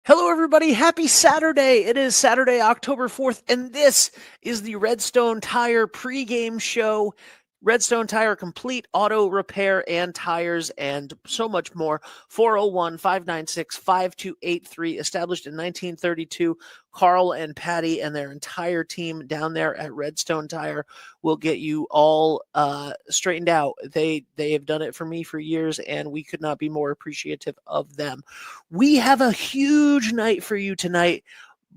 Hello, everybody. Happy Saturday. It is Saturday, October 4th, and this is the Redstone Tire pregame show. Redstone Tire, complete auto repair and tires and so much more. 401-596-5283, established in 1932. Carl and Patty and their entire team down there at Redstone Tire will get you all straightened out. They have done it for me for years, and we could not be more appreciative of them. We have a huge night for you tonight.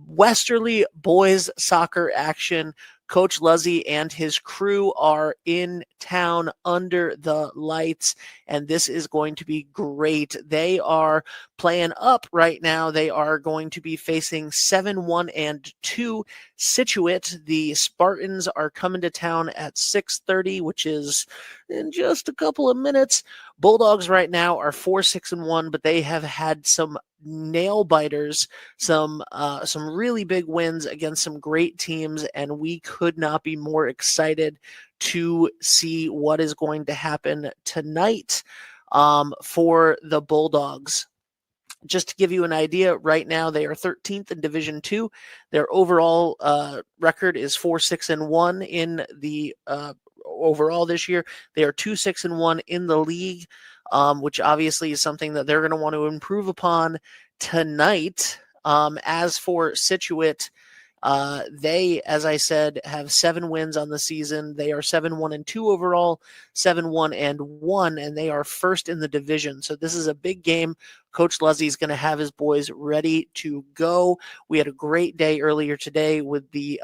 Westerly boys soccer action. Coach Luzzy and his crew are in town under the lights, and this is going to be great. They are playing up right now. They are going to be facing 7-1-2 Scituate. The Spartans are coming to town at 6:30, which is in just a couple of minutes. Bulldogs right now are 4-6-1, but they have had some nail biters, some really big wins against some great teams, and we could not be more excited to see what is going to happen tonight for the Bulldogs. Just to give you an idea, right now they are 13th in Division 2. Their overall record is 4-6-1 in the overall this year. They are 2-6-1 in the league, which obviously is something that they're going to want to improve upon tonight. As for Scituate, they, as I said, have 7 wins on the season. They are 7-1-2 overall, 7-1-1, and they are first in the division. So this is a big game. Coach Luzzy is going to have his boys ready to go. We had a great day earlier today with the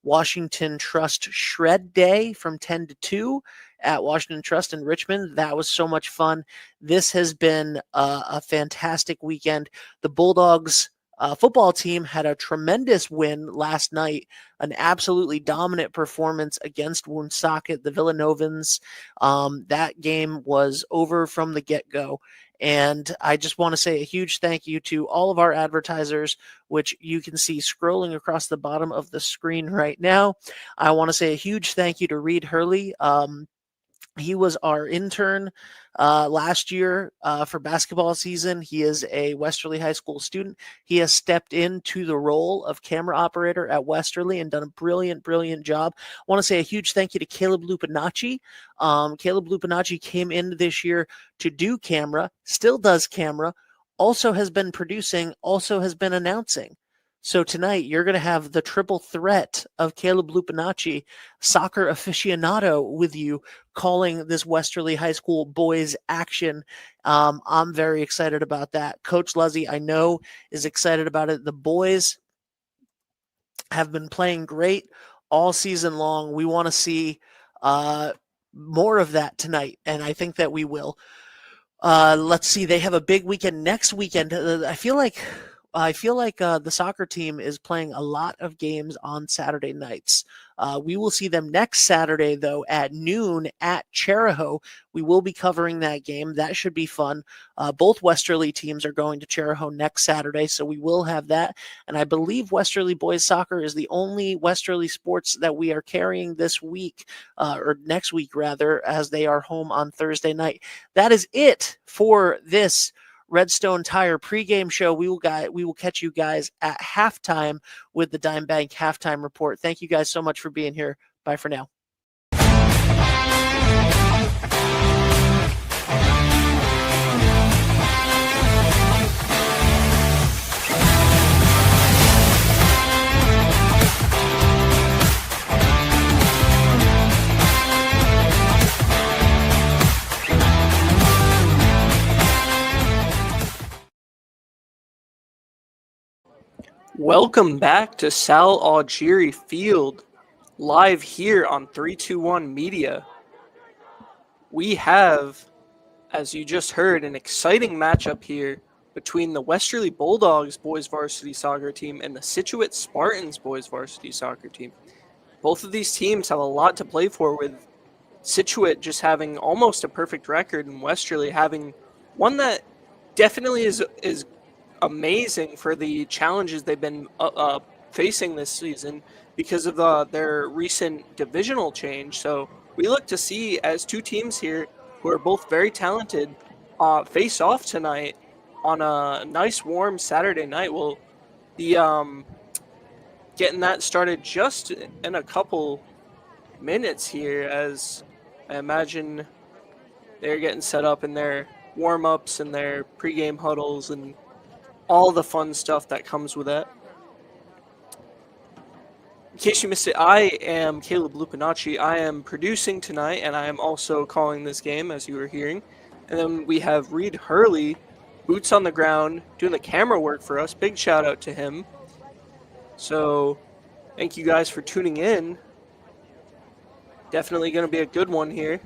Washington Trust Shred Day from 10 to 2 at Washington Trust in Richmond. That was so much fun. This has been a fantastic weekend. The Bulldogs football team had a tremendous win last night, an absolutely dominant performance against Woonsocket, the Villanovans. That game was over from the get-go. And I just want to say a huge thank you to all of our advertisers, which you can see scrolling across the bottom of the screen right now. I want to say a huge thank you to Reed Hurley. He was our intern last year for basketball season. He is a Westerly High School student. He has stepped into the role of camera operator at Westerly and done a brilliant, brilliant job. I want to say a huge thank you to Caleb Lupinacci. Caleb Lupinacci came in this year to do camera, still does camera, also has been producing, also has been announcing. So tonight, you're going to have the triple threat of Caleb Lupinacci, soccer aficionado, with you calling this Westerly High School boys action. I'm very excited about that. Coach Luzzy, I know, is excited about it. The boys have been playing great all season long. We want to see more of that tonight, and I think that we will. Let's see. They have a big weekend next weekend. I feel like the soccer team is playing a lot of games on Saturday nights. We will see them next Saturday, though, at noon at Chariho. We will be covering that game. That should be fun. Both Westerly teams are going to Chariho next Saturday, so we will have that. And I believe Westerly boys soccer is the only Westerly sports that we are carrying this week, or next week, rather, as they are home on Thursday night. That is it for this Redstone Tire pregame show. We will catch you guys at halftime with the Dime Bank halftime report. Thank you guys so much for being here. Bye for now. Welcome back to Sal Algieri Field, live here on 321 Media. We have, as you just heard, an exciting matchup here between the Westerly Bulldogs boys varsity soccer team and the Scituate Spartans boys varsity soccer team. Both of these teams have a lot to play for, with Scituate just having almost a perfect record and Westerly having one that definitely is amazing for the challenges they've been facing this season because of their recent divisional change. So we look to see, as two teams here who are both very talented face off tonight on a nice warm Saturday night. We'll be getting that started just in a couple minutes here, as I imagine they're getting set up in their warm-ups and their pregame huddles and all the fun stuff that comes with that. In case you missed it, I am Caleb Lupinacci. I am producing tonight, and I am also calling this game, as you were hearing. And then we have Reed Hurley, boots on the ground, doing the camera work for us. Big shout out to him. So thank you guys for tuning in. Definitely going to be a good one here.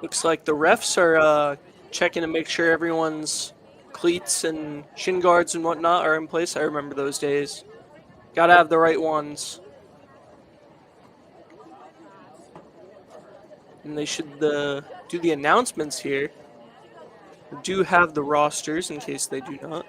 Looks like the refs are checking to make sure everyone's cleats and shin guards and whatnot are in place. I remember those days. Got to have the right ones. And they should do the announcements here. We do have the rosters in case they do not.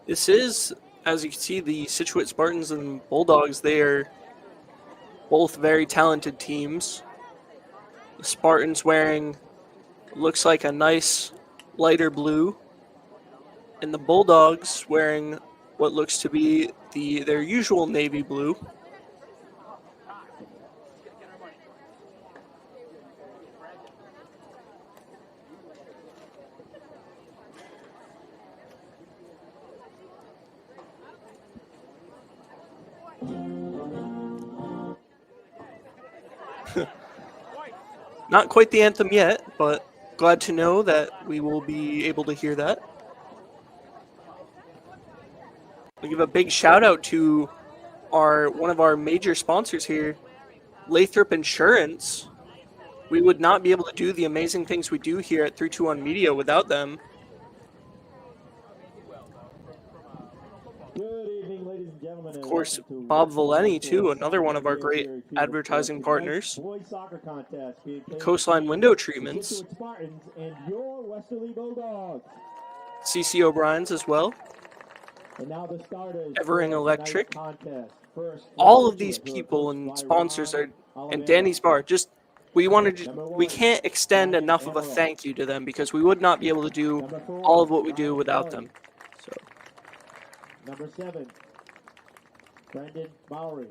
This is, as you can see, the Scituate Spartans and Bulldogs. They are both very talented teams. The Spartans wearing, looks like a nice lighter blue, and the Bulldogs wearing what looks to be their usual navy blue. Not quite the anthem yet, but glad to know that we will be able to hear that. We give a big shout out to one of our major sponsors here, Lathrop Insurance. We would not be able to do the amazing things we do here at 321 Media without them. Of course, Bob Valeni, too, another one of our great advertising partners. Coastline Window Treatments. CC O'Brien's as well. Evering Electric. All of these people and sponsors are, and Danny's Bar, just we can't extend enough of a thank you to them, because we would not be able to do all of what we do without them. So. Number 7, Brendan Mowry.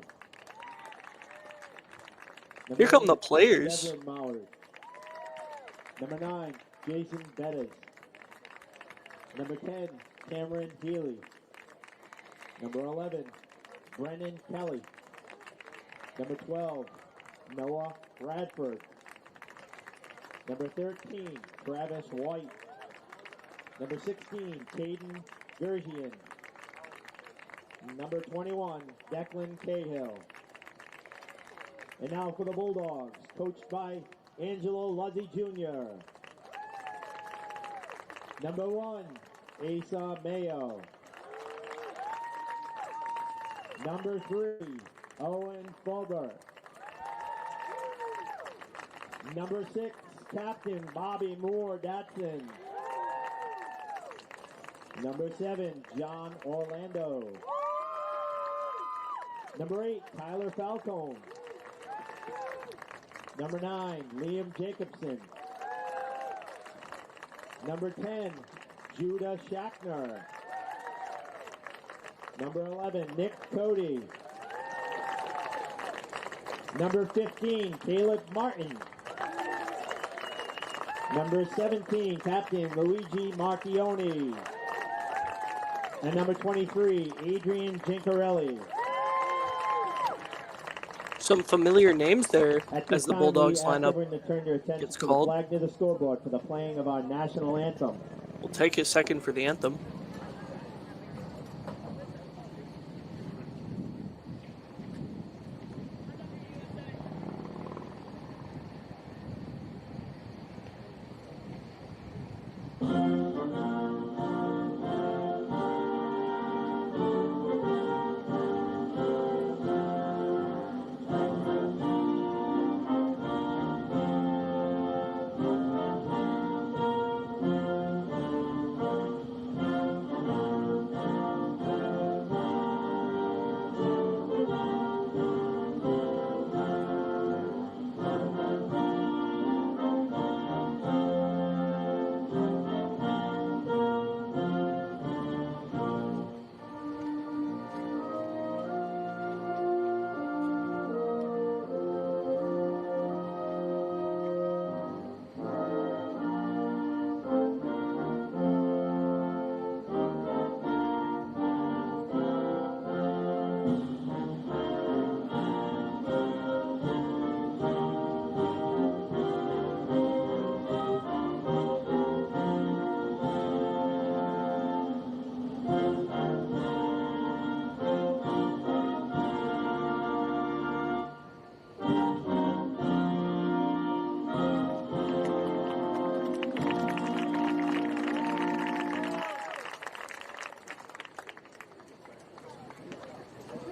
Here come the players. Number 9, Jason Bettis. Number 10, Cameron Healy. Number 11, Brennan Kelly. Number 12, Noah Radford. Number 13, Travis White. Number 16, Caden Gergian. Number 21, Declan Cahill. And now for the Bulldogs, coached by Angelo Luzzi Jr. Number 1, Asa Mayo. Number 3, Owen Fulber. Number 6, Captain Bobby Moore Datson. Number 7, John Orlando. Number 8, Tyler Falcone. Number 9, Liam Jacobson. Number 10, Judah Shackner. Number 11, Nick Cody. Number 15, Caleb Martin. Number 17, Captain Luigi Marchioni. And number 23, Adrian Gincarelli. Some familiar names there as the Bulldogs lineup gets called. Flag near the scoreboard for the playing of our national anthem. We'll take a second for the anthem.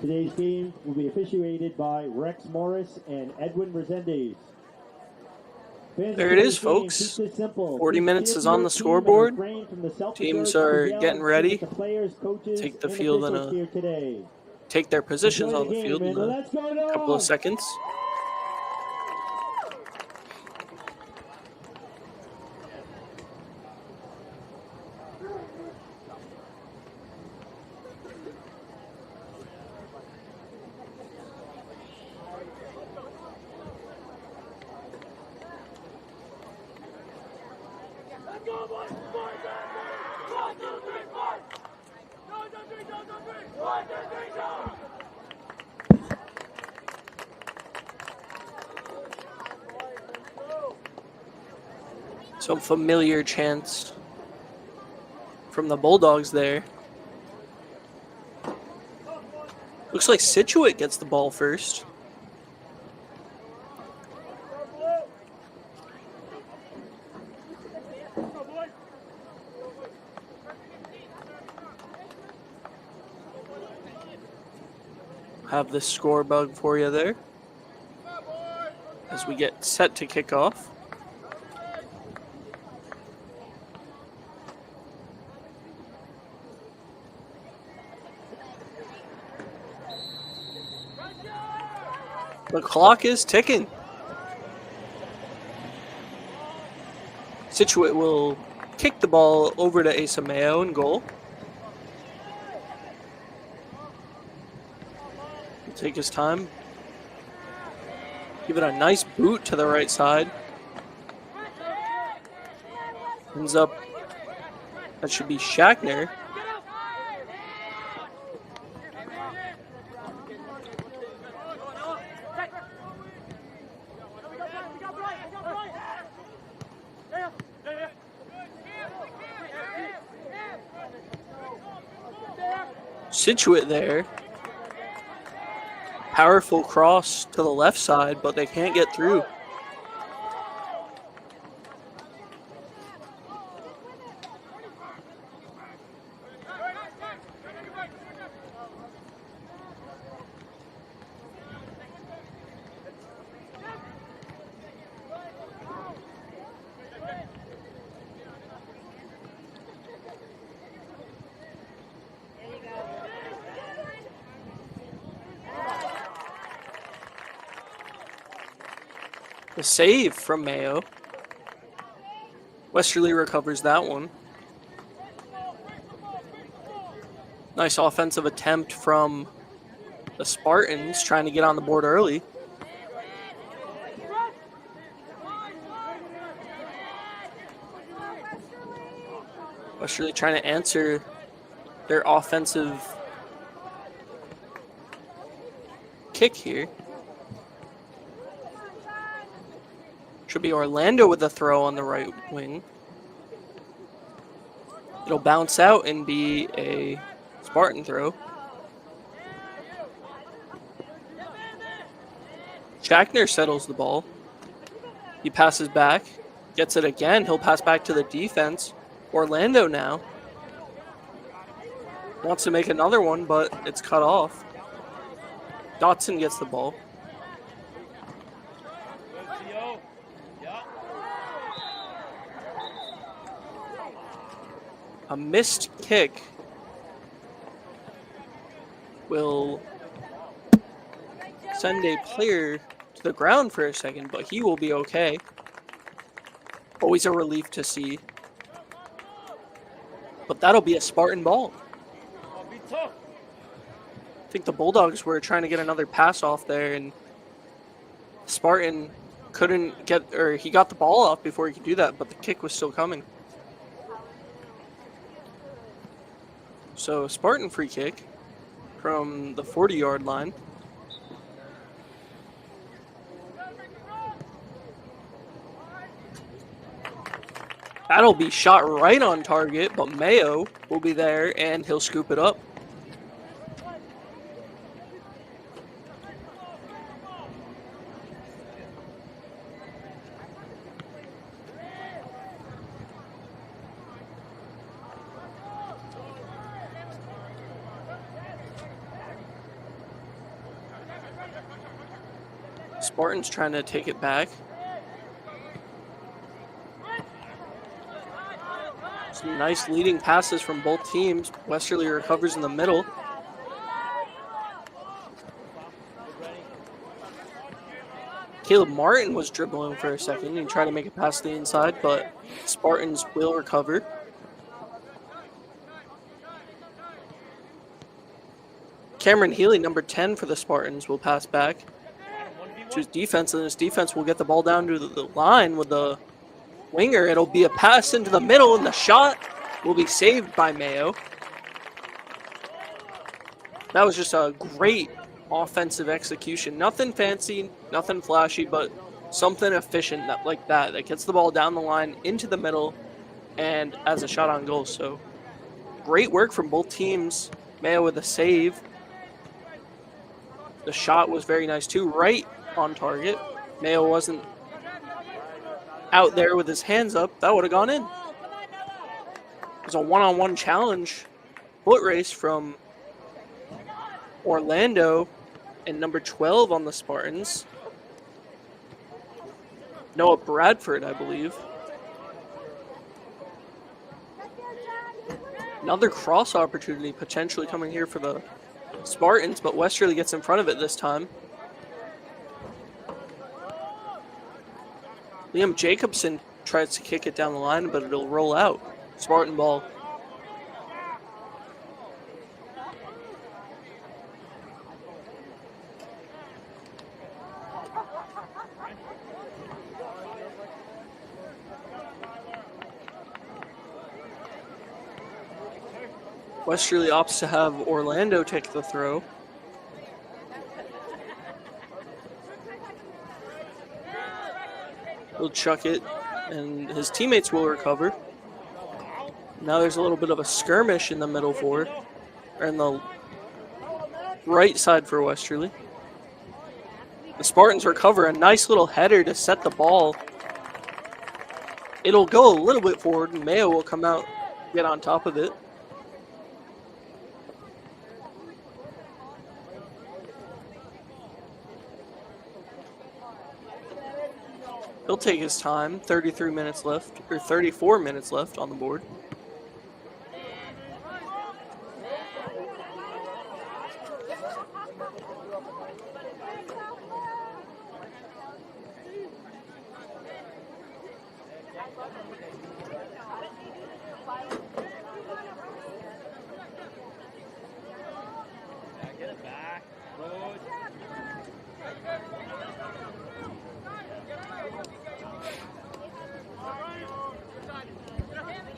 Today's game will be officiated by Rex Morris and Edwin Resendez. There it is, folks. 40 minutes is on the scoreboard. Teams are getting ready. Take the field and take their positions on the field in a couple of seconds. Some familiar chants from the Bulldogs there. Looks like Scituate gets the ball first. Have the score bug for you there as we get set to kick off. The clock is ticking. Scituate will kick the ball over to Asa Mayo in goal. He'll take his time. Give it a nice boot to the right side. Ends up, that should be Shackner. Scituate there. Powerful cross to the left side, but they can't get through. The save from Mayo. Westerly recovers that one. Nice offensive attempt from the Spartans, trying to get on the board early. Westerly trying to answer their offensive kick here. Should be Orlando with a throw on the right wing. It'll bounce out and be a Spartan throw. Shackner settles the ball. He passes back, gets it again. He'll pass back to the defense. Orlando now wants to make another one, but it's cut off. Dotson gets the ball. A missed kick will send a player to the ground for a second, but he will be okay. Always a relief to see. But that'll be a Spartan ball. I think the Bulldogs were trying to get another pass off there, and Spartan couldn't get, or he got the ball off before he could do that, but the kick was still coming. So Spartan free kick from the 40-yard line. That'll be shot right on target, but Mayo will be there and he'll scoop it up. Spartans trying to take it back. Some nice leading passes from both teams. Westerly recovers in the middle. Caleb Martin was dribbling for a second and tried to make it past the inside, but Spartans will recover. Cameron Healy, number 10 for the Spartans, will pass back to his defense, and his defense will get the ball down to the line with the winger. It'll be a pass into the middle, and the shot will be saved by Mayo. That was just a great offensive execution. Nothing fancy, nothing flashy, but something efficient like that gets the ball down the line into the middle and as a shot on goal. So great work from both teams. Mayo with a save. The shot was very nice too, right on target. Mayo wasn't out there with his hands up. That would have gone in. It was a one-on-one challenge foot race from Orlando and number 12 on the Spartans. Noah Bradford, I believe. Another cross opportunity potentially coming here for the Spartans, but Westerly gets in front of it this time. Liam Jacobson tries to kick it down the line, but it'll roll out. Spartan ball. Westerly opts to have Orlando take the throw. He'll chuck it, and his teammates will recover. Now there's a little bit of a skirmish in the middle or in the right side for Westerly. The Spartans recover, a nice little header to set the ball. It'll go a little bit forward, and Mayo will come out, get on top of it. He'll take his time. 33 minutes left, or 34 minutes left on the board.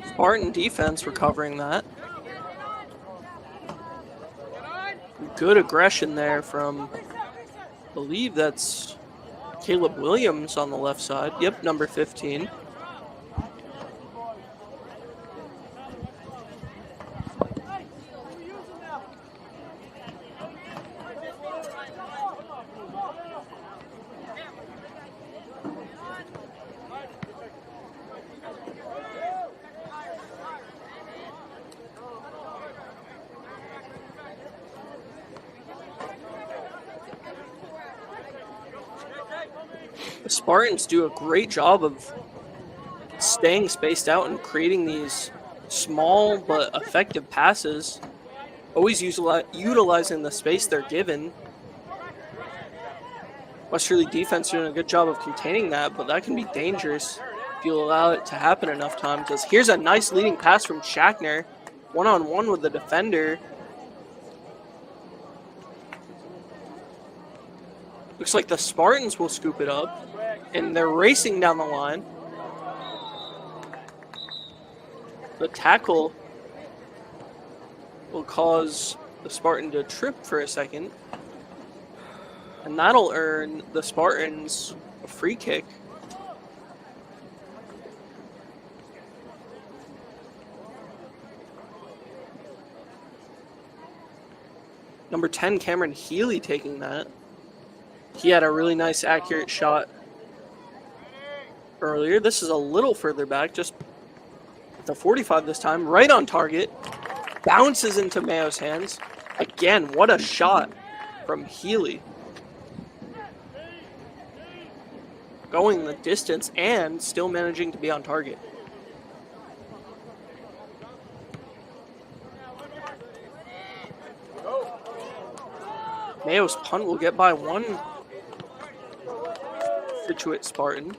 Spartan defense recovering that. Good aggression there from, I believe that's Caleb Williams on the left side. Yep, number 15. The Spartans do a great job of staying spaced out and creating these small but effective passes, always utilizing the space they're given. Westerly defense doing a good job of containing that, but that can be dangerous if you allow it to happen enough times. Because here's a nice leading pass from Schackner, one-on-one with the defender. Looks like the Spartans will scoop it up, and they're racing down the line. The tackle will cause the Spartan to trip for a second, and that'll earn the Spartans a free kick. Number 10, Cameron Healy taking that. He had a really nice, accurate shot earlier. This is a little further back, just the 45 this time. Right on target. Bounces into Mayo's hands. Again, what a shot from Healy. going the distance and still managing to be on target. Mayo's punt will get by one Scituate Spartan.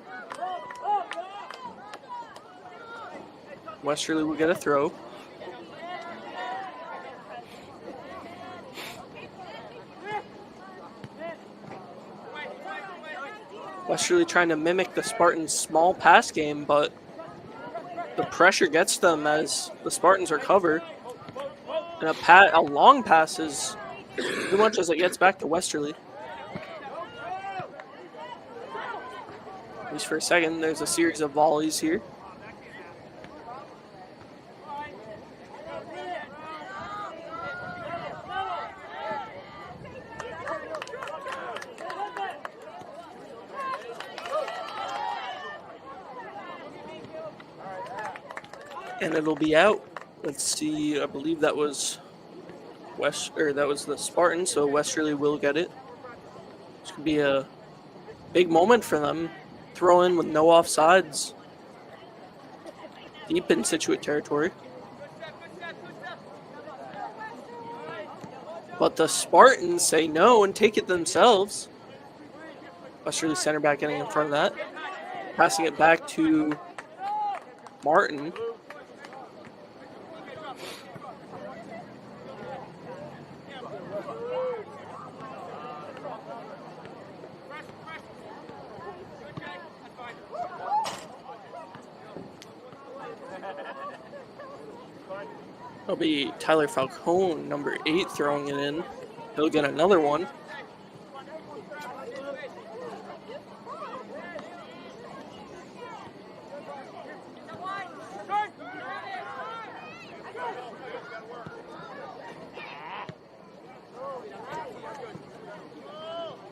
Westerly will get a throw. Westerly trying to mimic the Spartans' small pass game, but the pressure gets them as the Spartans recover. And a long pass is too much as it gets back to Westerly. At least for a second, there's a series of volleys here. And it'll be out. Let's see. I believe that was the Spartans, so Westerly will get it. This could be a big moment for them. Throw in with no offsides. Deep in Scituate territory. But the Spartans say no and take it themselves. Westerly center back getting in front of that. Passing it back to Martin. It'll be Tyler Falcone, number 8, throwing it in. He'll get another one.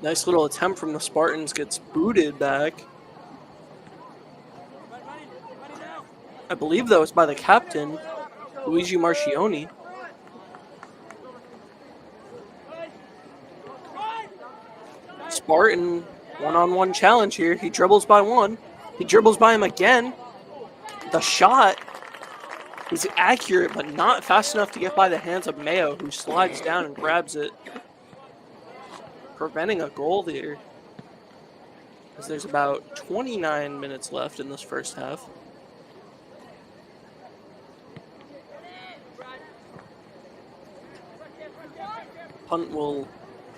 Nice little attempt from the Spartans, gets booted back. I believe that was by the captain, Luigi Marchioni. Spartan, one-on-one challenge here. He dribbles by one. He dribbles by him again. The shot is accurate, but not fast enough to get by the hands of Mayo, who slides down and grabs it, preventing a goal there. As there's about 29 minutes left in this first half. Punt will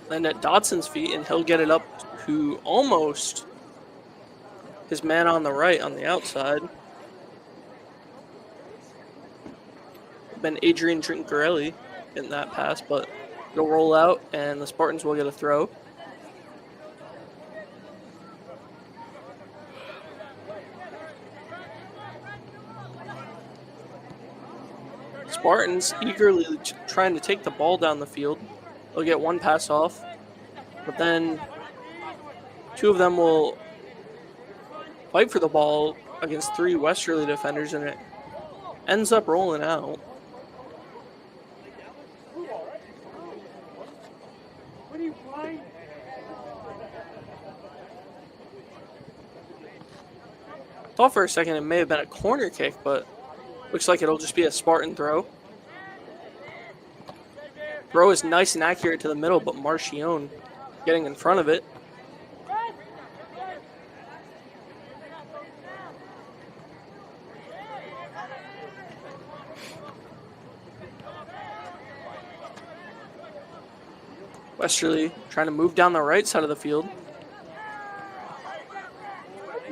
land at Dodson's feet, and he'll get it up to almost his man on the right on the outside. Been Adrian Trincarelli in that pass, but it'll roll out, and the Spartans will get a throw. Spartans eagerly trying to take the ball down the field. They'll get one pass off, but then two of them will fight for the ball against 3 Westerly defenders, and it ends up rolling out. Thought for a second it may have been a corner kick, but looks like it'll just be a Spartan throw. Throw is nice and accurate to the middle, but Marchione getting in front of it. Westerly trying to move down the right side of the field.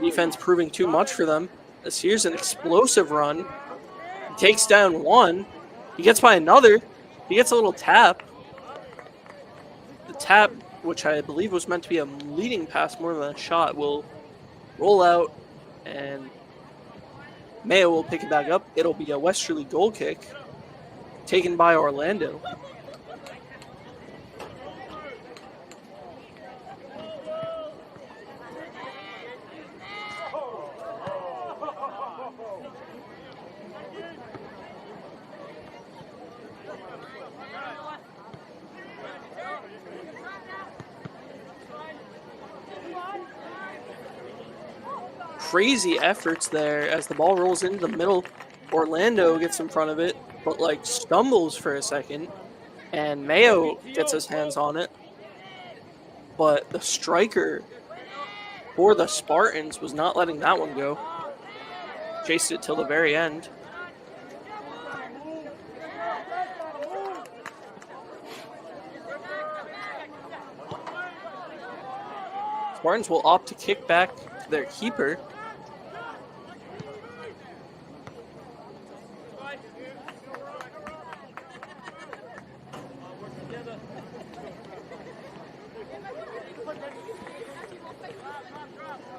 Defense proving too much for them. This here's an explosive run. He takes down one. He gets by another. He gets a little tap. The tap, which I believe was meant to be a leading pass more than a shot, will roll out, and Mayo will pick it back up. It'll be a Westerly goal kick taken by Orlando. crazy efforts there as the ball rolls into the middle. Orlando gets in front of it, but like stumbles for a second, and Mayo gets his hands on it. But the striker for the Spartans was not letting that one go. Chased it till the very end. Spartans will opt to kick back to their keeper.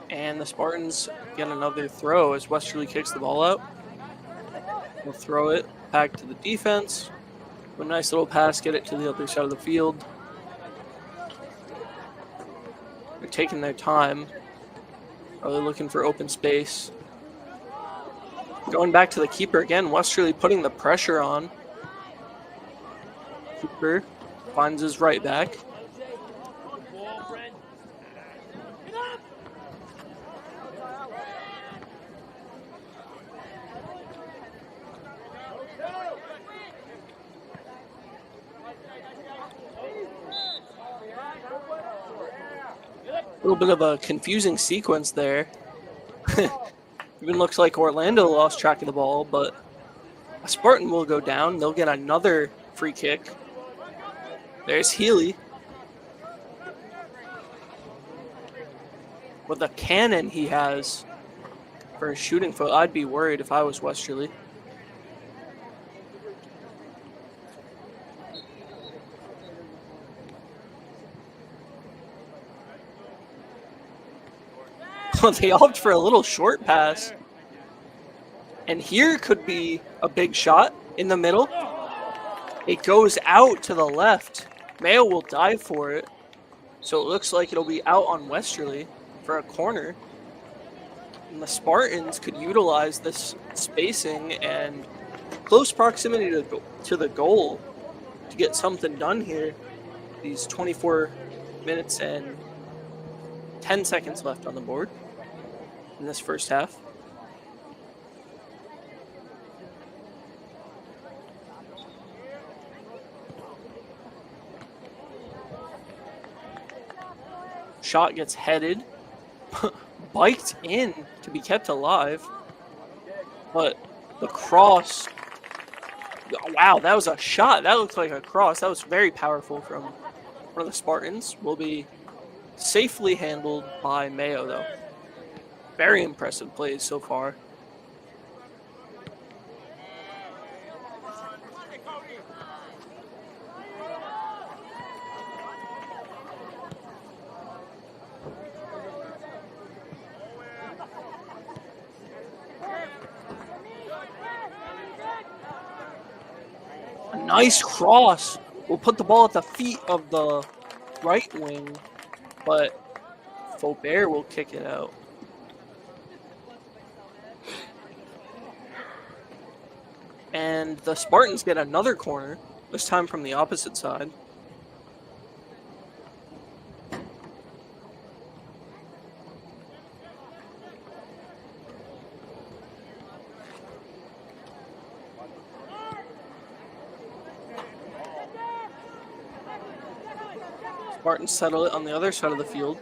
And the Spartans get another throw as Westerly kicks the ball out. We'll throw it back to the defense. A nice little pass, get it to the other side of the field. They're taking their time. Really looking for open space. Going back to the keeper again, Westerly putting the pressure on. Keeper finds his right back. A little bit of a confusing sequence there. Even looks like Orlando lost track of the ball, but a Spartan will go down. They'll get another free kick. There's Healy. With the cannon he has for his shooting foot, I'd be worried if I was Westerly. They opt for a little short pass. And here could be a big shot in the middle. It goes out to the left. Mayo will dive for it. So it looks like it'll be out on Westerly for a corner. And the Spartans could utilize this spacing and close proximity to the goal to get something done here. These 24 minutes and 10 seconds left on the board in this first half. Shot gets headed, biked in to be kept alive, but the cross, wow, that was a shot. That looked like a cross. That was very powerful from one of the Spartans. Will be safely handled by Mayo, though. Very impressive plays so far. A nice cross will put the ball at the feet of the right wing, but Faubert will kick it out. And the Spartans get another corner, this time from the opposite side. Spartans settle it on the other side of the field.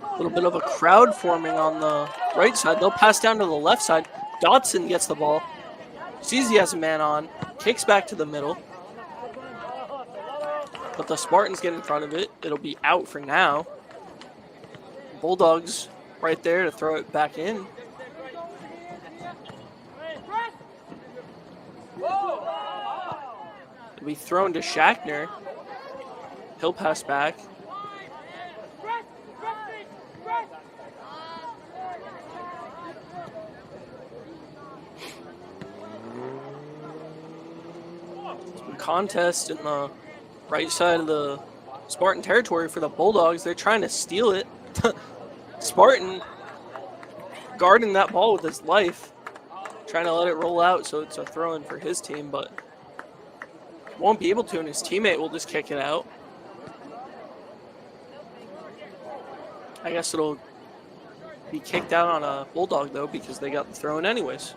A little bit of a crowd forming on the right side. They'll pass down to the left side. Dotson gets the ball. Sees he has a man on. Kicks back to the middle. But the Spartans get in front of it. It'll be out for now. Bulldogs right there to throw it back in. It'll be thrown to Shackner. He'll pass back. Contest in the right side of the Spartan territory for the Bulldogs. They're trying to steal it. Spartan guarding that ball with his life, trying to let it roll out so it's a throw-in for his team, but won't be able to, and his teammate will just kick it out. I guess it'll be kicked out on a Bulldog, though, because they got the throw-in anyways.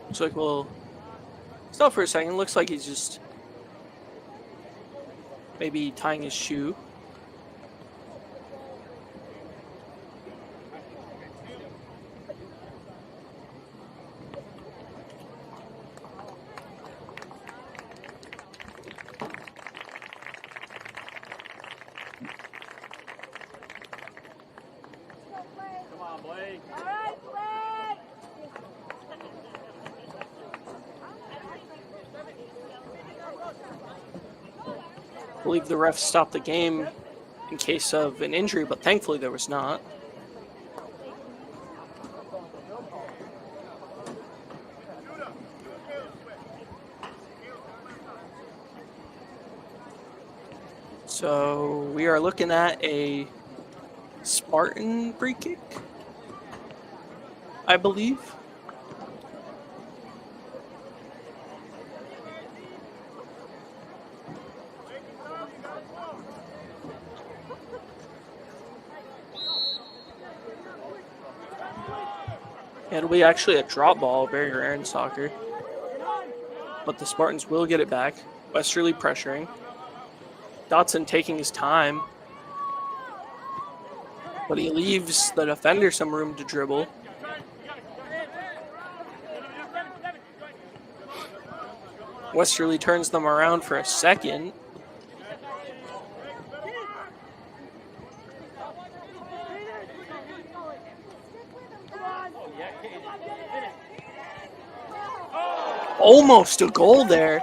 Looks like we'll stop for a second. Looks like he's just maybe tying his shoe. I believe the ref stopped the game in case of an injury, but thankfully there was not. So we are looking at a Spartan free kick, I believe. It'll be actually a drop ball, very rare in soccer. But the Spartans will get it back. Westerly pressuring. Dotson taking his time. But he leaves the defender some room to dribble. Westerly turns them around for a second. Almost a goal there.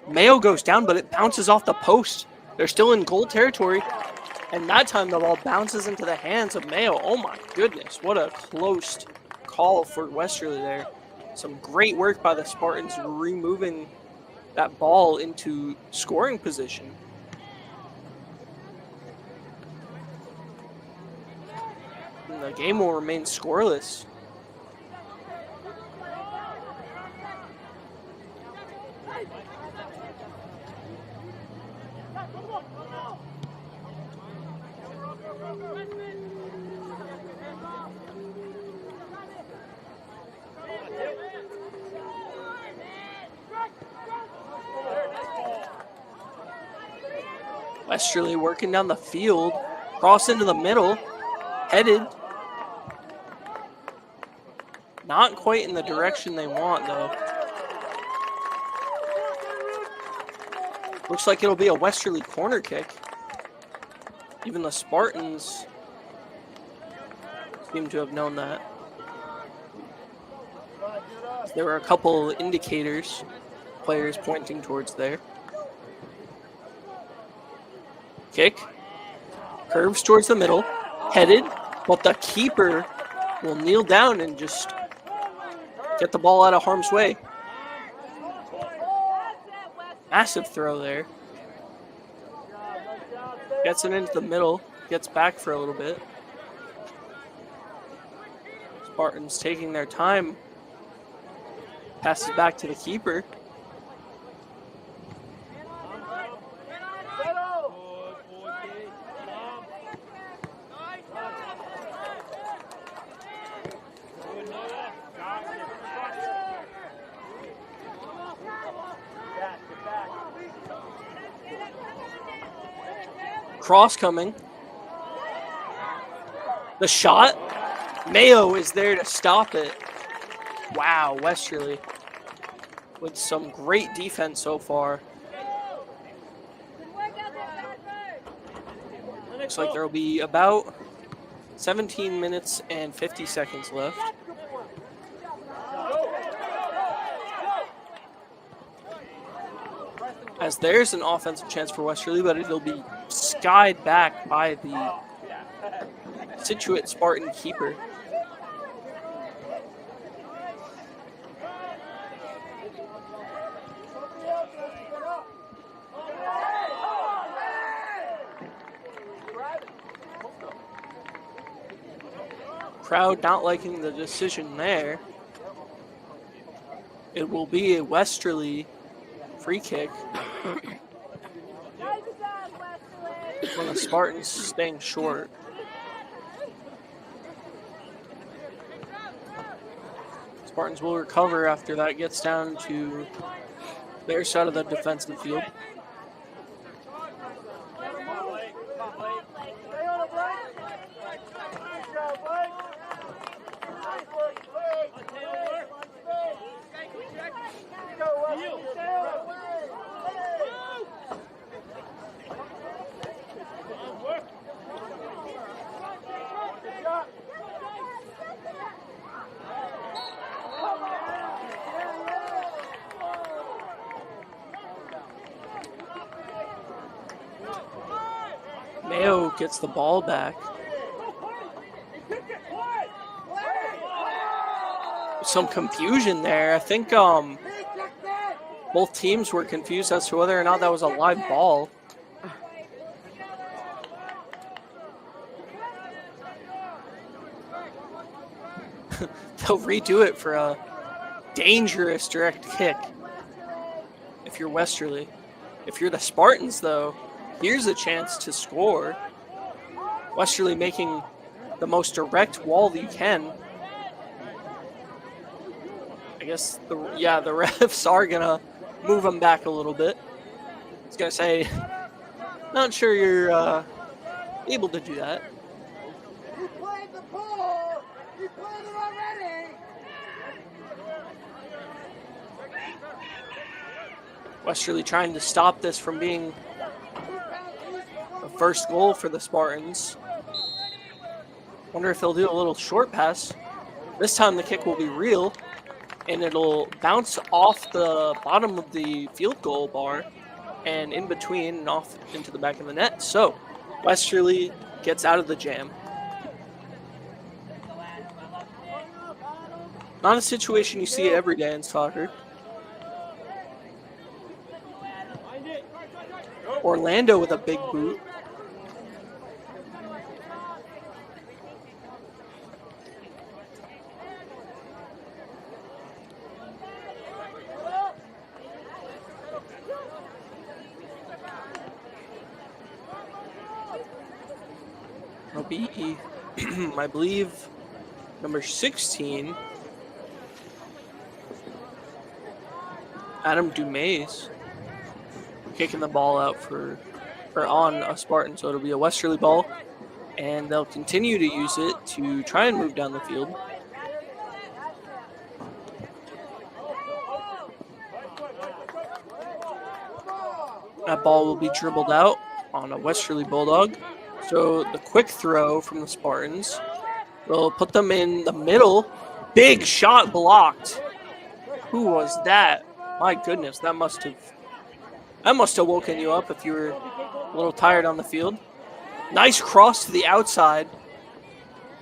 Mayo goes down, but it bounces off the post. They're still in goal territory. And that time the ball bounces into the hands of Mayo. Oh my goodness, what a close call for Westerly there. Some great work by the Spartans removing that ball into scoring position. And the game will remain scoreless. Westerly working down the field, cross into the middle, headed. Not quite in the direction they want, though. Looks like it'll be a Westerly corner kick. Even the Spartans seem to have known that. There were a couple indicators, players pointing towards there. Kick, curves towards the middle, headed, but the keeper will kneel down and just get the ball out of harm's way. Massive throw there. Gets it into the middle, gets back for a little bit. Spartans taking their time. Passes back to the keeper. Cross coming. The shot. Mayo is there to stop it. Wow, Westerly with some great defense so far. Looks like there will be about 17 minutes and 50 seconds left. As there's an offensive chance for Westerly, but it'll be skied back by the Scituate Spartan keeper. Crowd not liking the decision there. It will be a Westerly free kick. When the Spartans staying short. Spartans will recover after that gets down to their side of the defensive field. Mayo gets the ball back. Some confusion there. I think both teams were confused as to whether or not that was a live ball. They'll redo it for a dangerous direct kick if you're Westerly. If you're the Spartans, though, here's a chance to score. Westerly making the most direct wall that you can. I guess, the refs are going to move them back a little bit. I was going to say, not sure you're able to do that. You played the ball! You played it already! Westerly trying to stop this from being the first goal for the Spartans. Wonder if they'll do a little short pass. This time the kick will be real, and it'll bounce off the bottom of the field goal bar and in between and off into the back of the net. So Westerly gets out of the jam. Not a situation you see every day in soccer. Orlando with a big boot. It'll be, I believe, number 16, Adam Dumays, kicking the ball out on a Spartan. So it'll be a Westerly ball, and they'll continue to use it to try and move down the field. That ball will be dribbled out on a Westerly Bulldog. So the quick throw from the Spartans will put them in the middle. Big shot blocked. Who was that? My goodness, that must have woken you up if you were a little tired on the field. Nice cross to the outside.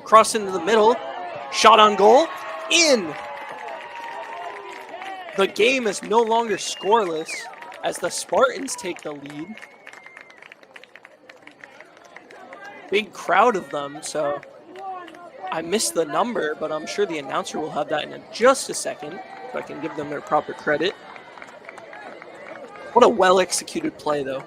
Cross into the middle. Shot on goal. In. The game is no longer scoreless as the Spartans take the lead. Big crowd of them, so I missed the number, but I'm sure the announcer will have that in just a second, so I can give them their proper credit. What a well-executed play, though.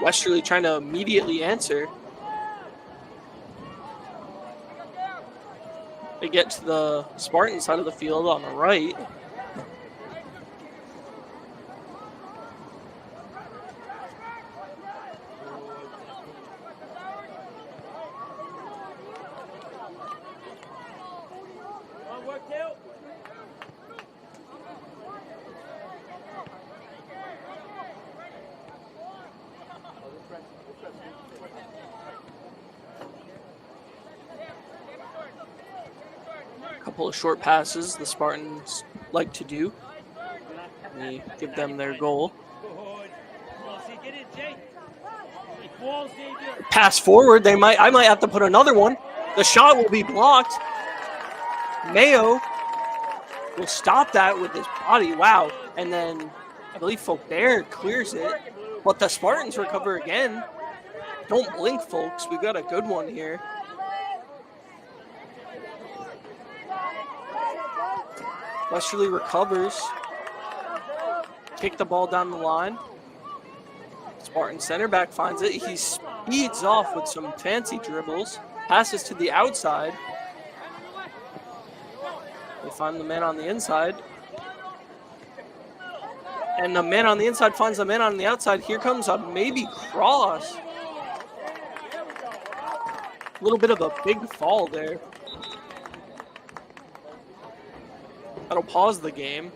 Westerly trying to immediately answer. They get to the Spartan side of the field on the right. couple of short passes the Spartans like to do. We give them their goal. Pass forward. I might have to put another one. The shot will be blocked. Mayo will stop that with his body. Wow. And then I believe Faubert clears it. But the Spartans recover again. Don't blink, folks. We got a good one here. Westerly recovers. Kick the ball down the line. Spartan center back finds it. He speeds off with some fancy dribbles. Passes to the outside. They find the man on the inside. And the man on the inside finds the man on the outside. Here comes a maybe cross. A little bit of a big fall there. That'll pause the game.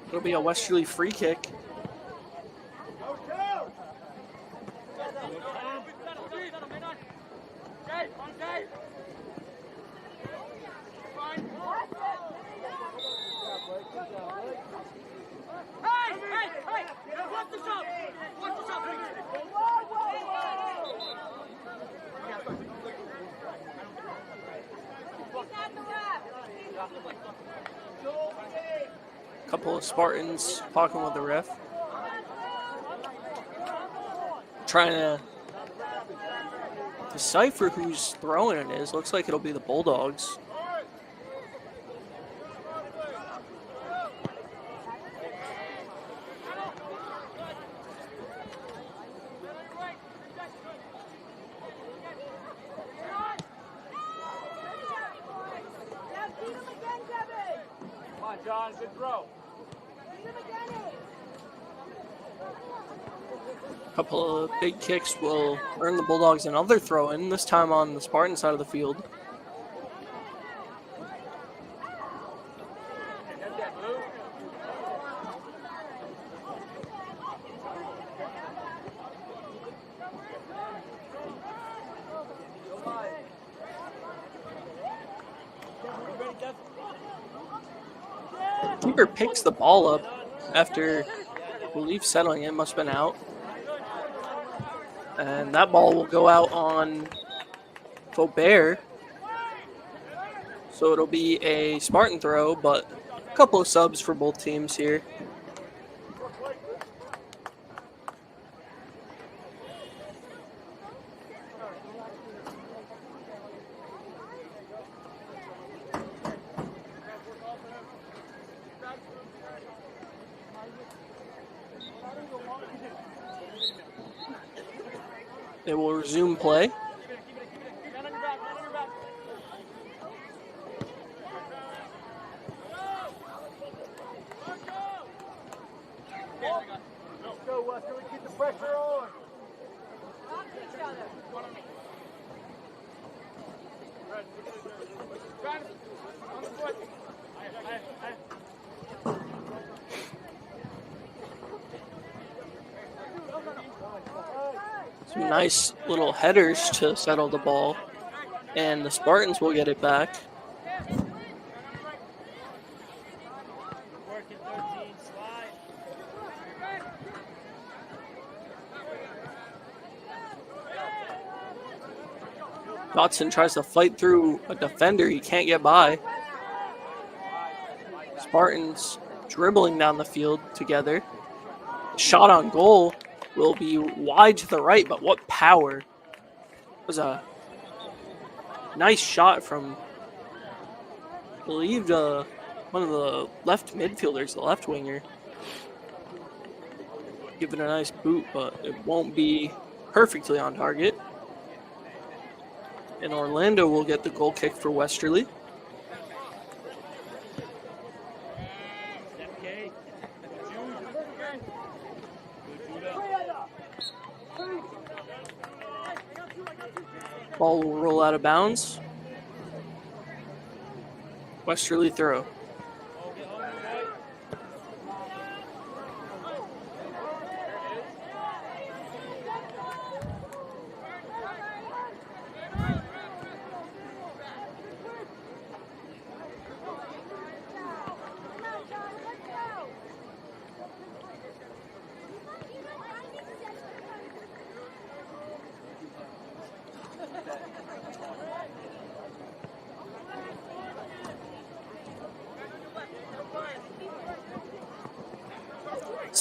It'll be a Westerly free kick. Couple of Spartans talking with the ref. Trying to decipher whose throwing it is. Looks like it'll be the Bulldogs. John, good throw. A couple of big kicks will earn the Bulldogs another throw-in, this time on the Spartan side of the field. Keeper picks the ball up after, I believe, settling it. Must have been out. And that ball will go out on Faubert. So it'll be a Spartan throw, but a couple of subs for both teams here. They will resume play. Let's go, Westerly. Keep the pressure on. Some nice little headers to settle the ball, and the Spartans will get it back. Dotson tries to fight through a defender. He can't get by. Spartans dribbling down the field together. Shot on goal will be wide to the right, but what power. It was a nice shot from, I believe, one of the left midfielders, the left winger. Give it a nice boot, but it won't be perfectly on target. And Orlando will get the goal kick for Westerly. Ball will roll out of bounds. Westerly throw.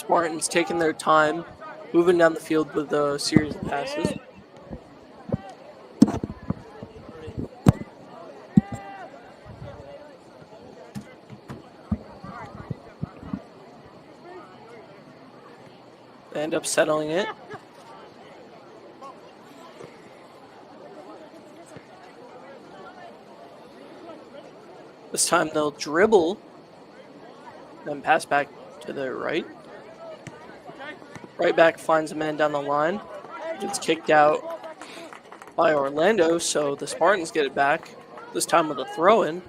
Spartans taking their time, moving down the field with a series of passes. They end up settling it. This time they'll dribble, then pass back to their right. Right back finds a man down the line. Gets kicked out by Orlando, so the Spartans get it back. This time with a throw-in.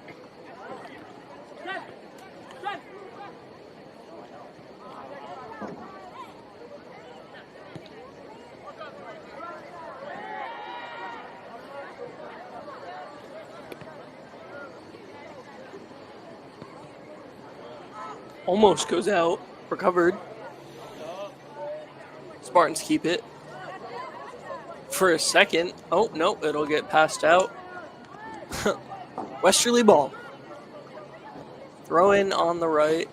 Almost goes out, recovered. Spartans keep it for a second. Oh, no, it'll get passed out. Westerly ball. Throw in on the right.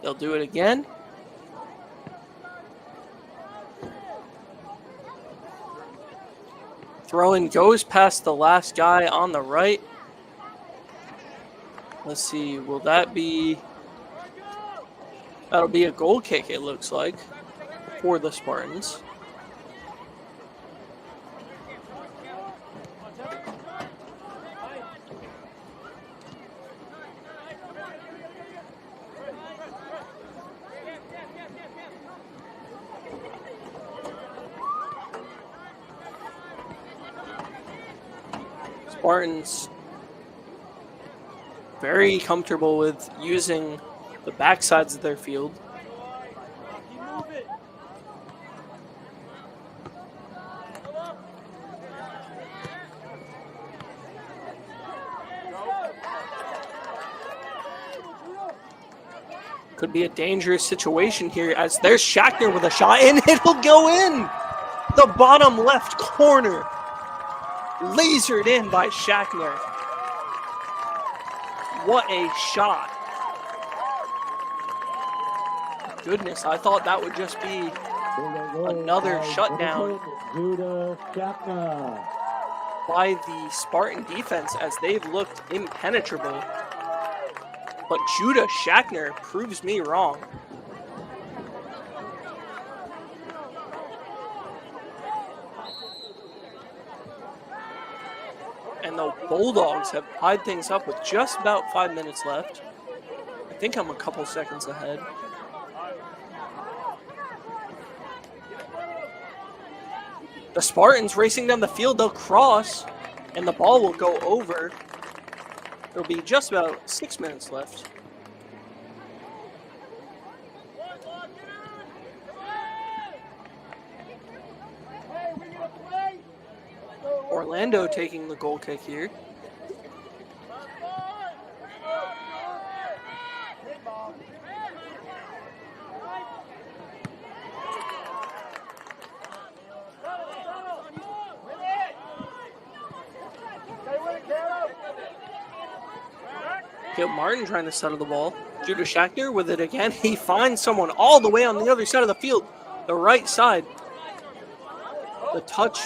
They'll do it again. Throw in goes past the last guy on the right. Let's see, will that be... That'll be a goal kick, it looks like, for the Spartans. Spartans very comfortable with using the backsides of their field. Could be a dangerous situation here as there's Schachner with a shot and it'll go in. The bottom left corner. Lasered in by Schachner. What a shot. Goodness, I thought that would just be another shutdown by the Spartan defense as they've looked impenetrable. But Judah Schachner proves me wrong. And the Bulldogs have tied things up with just about 5 minutes left. I think I'm a couple seconds ahead. The Spartans racing down the field, they'll cross, and the ball will go over. There'll be just about 6 minutes left. Orlando taking the goal kick here. Caleb Martin trying to settle the ball. Judah Schachner with it again. He finds someone all the way on the other side of the field, the right side. The touch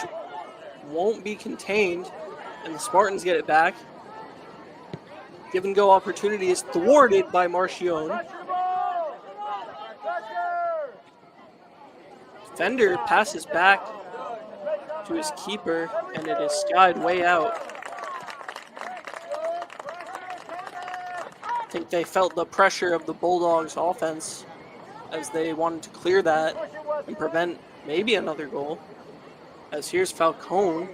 won't be contained, and the Spartans get it back. Give and go opportunity is thwarted by Marchione. Defender passes back to his keeper, and it is skied way out. I think they felt the pressure of the Bulldogs offense as they wanted to clear that and prevent maybe another goal. As here's Falcone.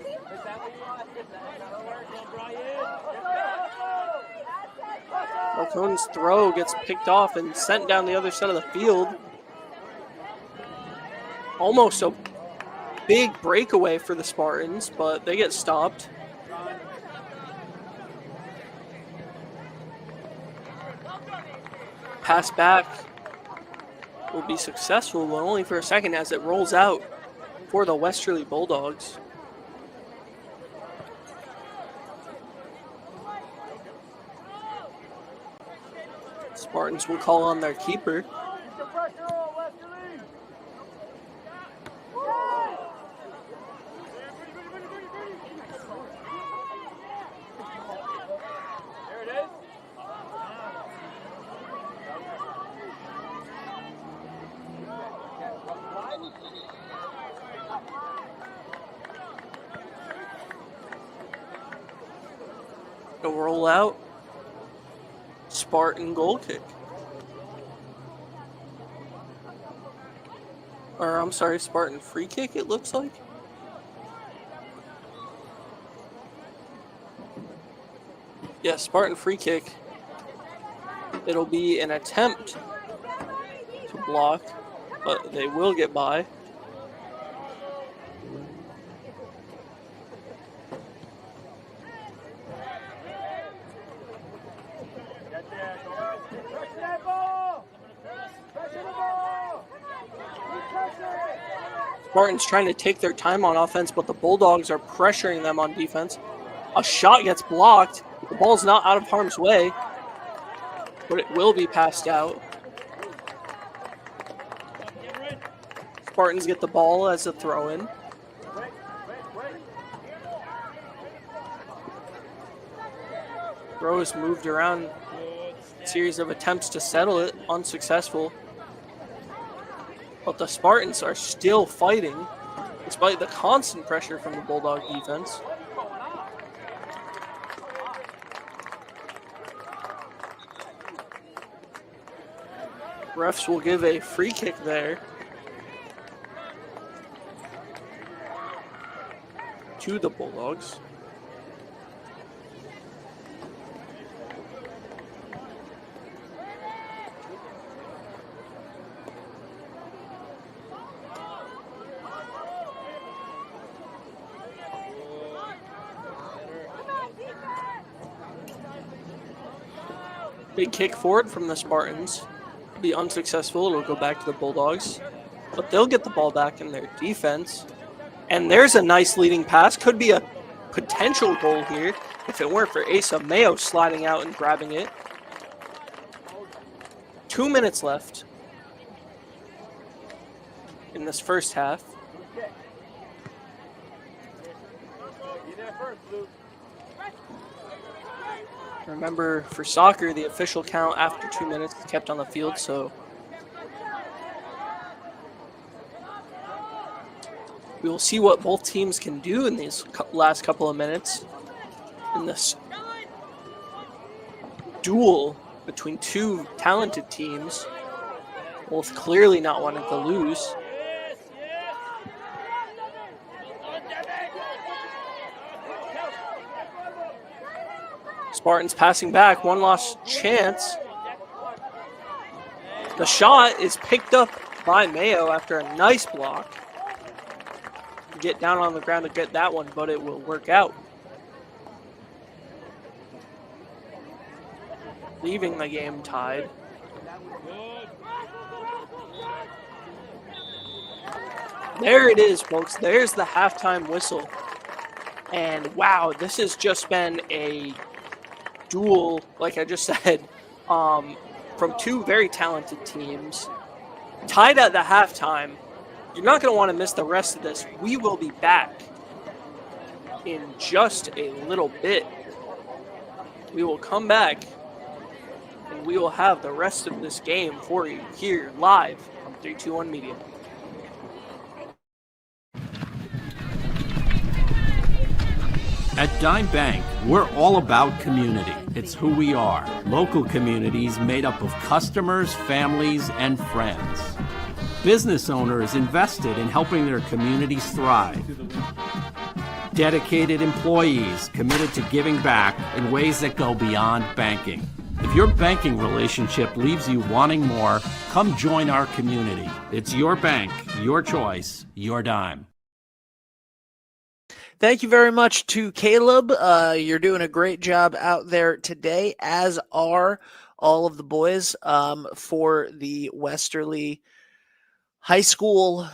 Falcone's throw gets picked off and sent down the other side of the field. Almost a big breakaway for the Spartans, but they get stopped. Pass back will be successful, but only for a second as it rolls out for the Westerly Bulldogs. Spartans will call on their keeper. To roll out. Spartan goal kick. Or, I'm sorry, Spartan free kick, it looks like. Yeah, Spartan free kick. It'll be an attempt to block, but they will get by. Spartans trying to take their time on offense, but the Bulldogs are pressuring them on defense. A shot gets blocked. The ball's not out of harm's way, but it will be passed out. Spartans get the ball as a throw-in. Throw is moved around. A series of attempts to settle it, unsuccessful. But the Spartans are still fighting, despite the constant pressure from the Bulldog defense. Refs will give a free kick there to the Bulldogs. Big kick forward from the Spartans. Be unsuccessful. It'll go back to the Bulldogs. But they'll get the ball back in their defense. And there's a nice leading pass. Could be a potential goal here if it weren't for Asa Mayo sliding out and grabbing it. 2 minutes left in this first half. Remember, for soccer, the official count after 2 minutes is kept on the field, so we will see what both teams can do in these last couple of minutes in this duel between two talented teams, both clearly not wanting to lose. Spartans passing back, one lost chance. The shot is picked up by Mayo after a nice block. Get down on the ground to get that one, but it will work out. Leaving the game tied. There it is, folks. There's the halftime whistle. And wow, this has just been a duel, like I just said, from two very talented teams. Tied at the halftime. You're not going to want to miss the rest of this. We will be back in just a little bit. We will come back and we will have the rest of this game for you here live on 321 Media. At Dime Bank, we're all about community. It's who we are. Local communities made up of customers, families, and friends. Business owners invested in helping their communities thrive. Dedicated employees committed to giving back in ways that go beyond banking. If your banking relationship leaves you wanting more, come join our community. It's your bank, your choice, your dime. Thank you very much to Caleb. You're doing a great job out there today, as are all of the boys for the Westerly High School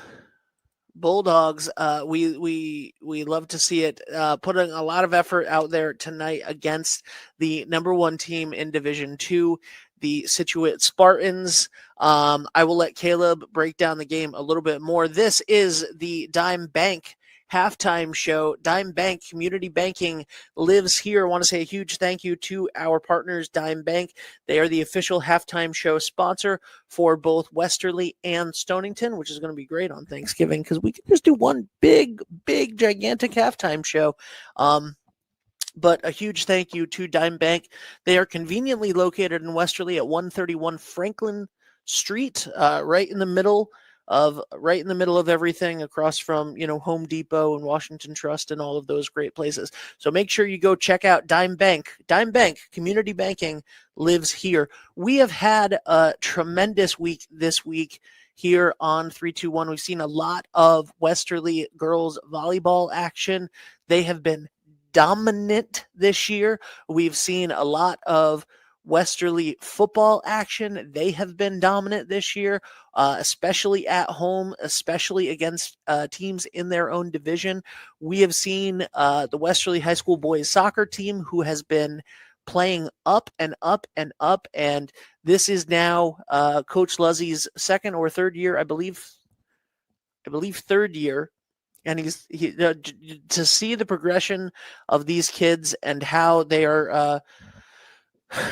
Bulldogs. We love to see it, putting a lot of effort out there tonight against the number one team in Division II, the Scituate Spartans. I will let Caleb break down the game a little bit more. This is the Dime Bank halftime show. Dime Bank Community Banking lives here. I want to say a huge thank you to our partners, Dime Bank. They are the official halftime show sponsor for both Westerly and Stonington, which is going to be great on Thanksgiving because we can just do one big, gigantic halftime show. But a huge thank you to Dime Bank. They are conveniently located in Westerly at 131 Franklin Street, right in the middle of everything, across from, Home Depot and Washington Trust and all of those great places. So make sure you go check out Dime Bank. Dime Bank Community Banking lives here. We have had a tremendous week this week here on 321. We've seen a lot of Westerly girls volleyball action. They have been dominant this year. We've seen a lot of Westerly football action. They have been dominant this year, especially at home, especially against teams in their own division. We have seen the Westerly High School boys soccer team, who has been playing up and up and up, and this is now Coach Luzzy's second or third year, I believe third year. And to see the progression of these kids and how they are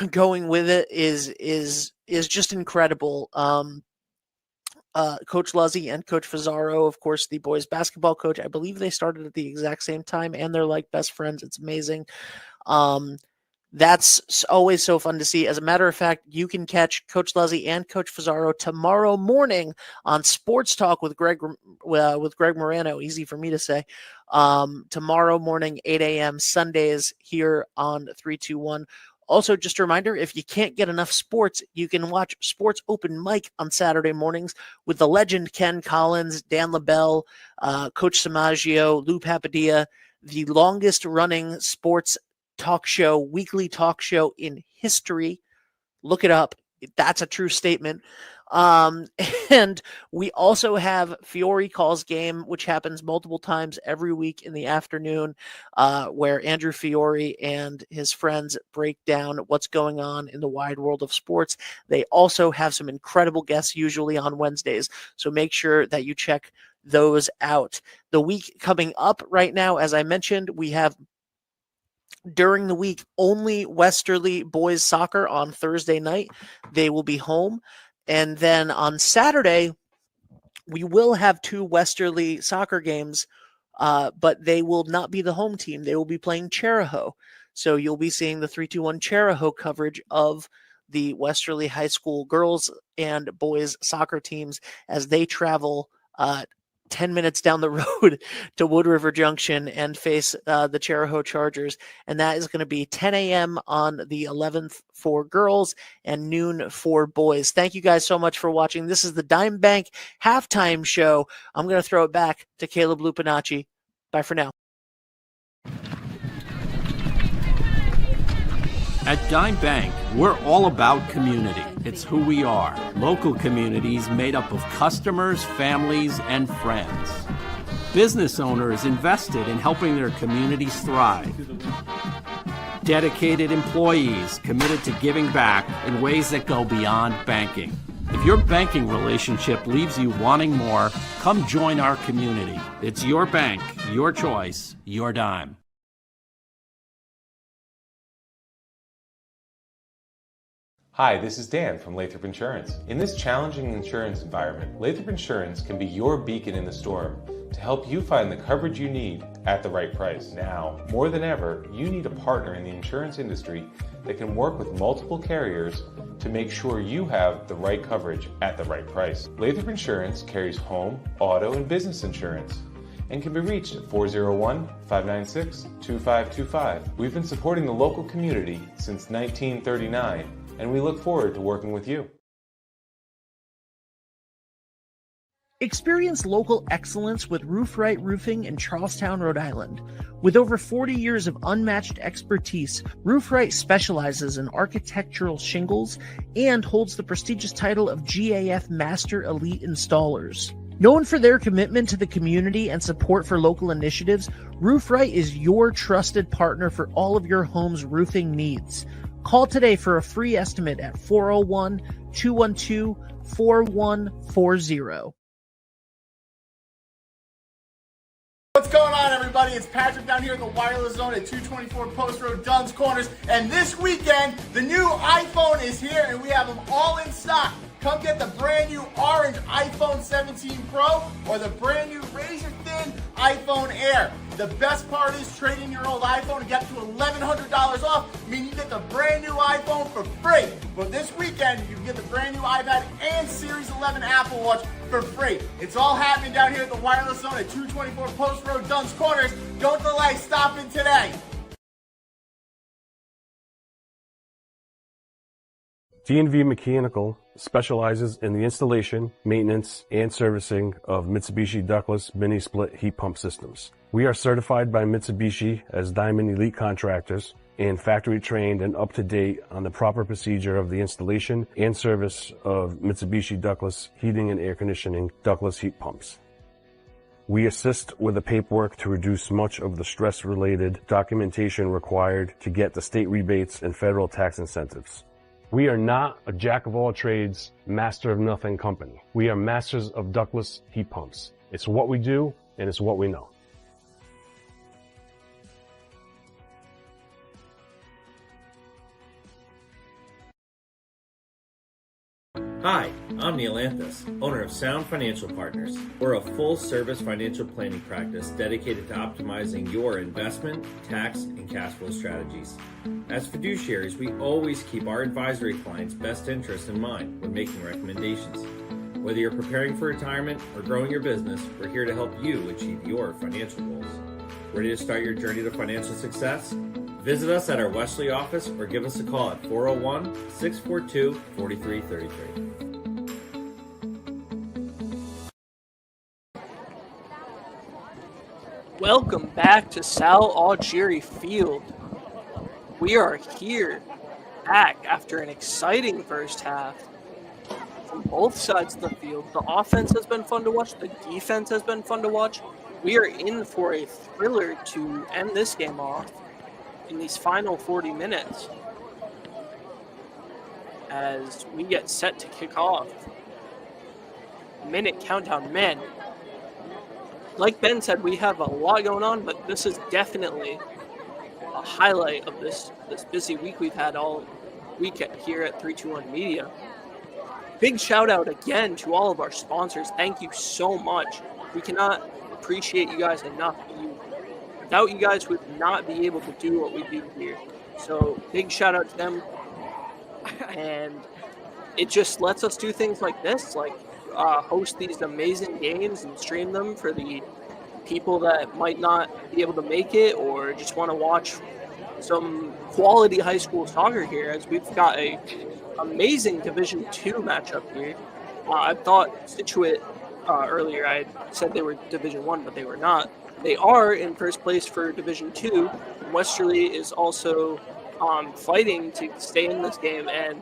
going with it is just incredible. Coach Luzzy and Coach Fazzaro, of course, the boys basketball coach, I believe they started at the exact same time, and they're like best friends. It's amazing. That's always so fun to see. As a matter of fact, you can catch Coach Luzzy and Coach Fazzaro tomorrow morning on Sports Talk with Greg Morano. Easy for me to say. Tomorrow morning, 8 a.m. Sundays here on 321. Also, just a reminder, if you can't get enough sports, you can watch Sports Open Mic on Saturday mornings with the legend Ken Collins, Dan LaBelle, Coach Samaggio, Lou Papadilla, the longest running sports weekly talk show in history. Look it up. That's a true statement. And we also have Fiore Calls Game, which happens multiple times every week in the afternoon, where Andrew Fiore and his friends break down what's going on in the wide world of sports. They also have some incredible guests, usually on Wednesdays. So make sure that you check those out. The week coming up right now, as I mentioned, we have during the week only Westerly boys soccer on Thursday night. They will be home. And then on Saturday, we will have 2 Westerly soccer games, but they will not be the home team. They will be playing Cherahoe. So you'll be seeing the 321 Cherahoe coverage of the Westerly High School girls and boys soccer teams as they travel 10 minutes down the road to Wood River Junction and face the Cherahoe Chargers. And that is going to be 10 a.m. on the 11th for girls and noon for boys. Thank you guys so much for watching. This is the Dime Bank halftime show. I'm going to throw it back to Caleb Lupinacci. Bye for now. At Dime Bank, we're all about community. It's who we are. Local communities made up of customers, families, and friends. Business owners invested in helping their communities thrive. Dedicated employees committed to giving back in ways that go beyond banking. If your banking relationship leaves you wanting more, come join our community. It's your bank, your choice, your dime. Hi, this is Dan from Lathrop Insurance. In this challenging insurance environment, Lathrop Insurance can be your beacon in the storm to help you find the coverage you need at the right price. Now, more than ever, you need a partner in the insurance industry that can work with multiple carriers to make sure you have the right coverage at the right price. Lathrop Insurance carries home, auto, and business insurance and can be reached at 401-596-2525. We've been supporting the local community since 1939, and we look forward to working with you. Experience local excellence with Roof Right Roofing in Charlestown, Rhode Island. With over 40 years of unmatched expertise, Roof Right specializes in architectural shingles and holds the prestigious title of GAF Master Elite Installers. Known for their commitment to the community and support for local initiatives, Roof Right is your trusted partner for all of your home's roofing needs. Call today for a free estimate at 401-212-4140. What's going on, everybody? It's Patrick down here at the Wireless Zone at 224 Post Road, Dunn's Corners. And this weekend, the new iPhone is here, and we have them all in stock. Come get the brand new orange iPhone 17 Pro or the brand new razor-thin iPhone Air. The best part is trading your old iPhone and get up to $1,100 off, meaning you get the brand new iPhone for free. But this weekend, you can get the brand new iPad and Series 11 Apple Watch for free. It's all happening down here at the Wireless Zone at 224 Post Road, Dunn's Corners. Don't delay, stop in today. D&V Mechanical specializes in the installation, maintenance, and servicing of Mitsubishi ductless mini-split heat pump systems. We are certified by Mitsubishi as Diamond Elite Contractors and factory trained and up to date on the proper procedure of the installation and service of Mitsubishi ductless heating and air conditioning ductless heat pumps. We assist with the paperwork to reduce much of the stress-related documentation required to get the state rebates and federal tax incentives. We are not a jack-of-all-trades, master-of-nothing company. We are masters of ductless heat pumps. It's what we do, and it's what we know. Hi, I'm Neil Anthus, owner of Sound Financial Partners. We're a full-service financial planning practice dedicated to optimizing your investment, tax, and cash flow strategies. As fiduciaries, we always keep our advisory clients' best interests in mind when making recommendations. Whether you're preparing for retirement or growing your business, we're here to help you achieve your financial goals. Ready to start your journey to financial success? Visit us at our Westerly office or give us a call at 401-642-4333. Welcome back to Sal Algieri Field. We are here back after an exciting first half from both sides of the field. The offense has been fun to watch. The defense has been fun to watch. We are in for a thriller to end this game off in these final 40 minutes as we get set to kick off. Minute countdown, man. Like Ben said, we have a lot going on, but this is definitely a highlight of this busy week we've had all week here at 321 Media. Big shout out again to all of our sponsors. Thank you so much. We cannot appreciate you guys enough. Without you guys, we would not be able to do what we do here. So big shout out to them. And it just lets us do things like this, like host these amazing games and stream them for the people that might not be able to make it or just want to watch some quality high school soccer here, as we've got a amazing Division II matchup here. I thought Scituate earlier, I said they were Division I, but they were not. They are in first place for Division II. Westerly is also fighting to stay in this game, and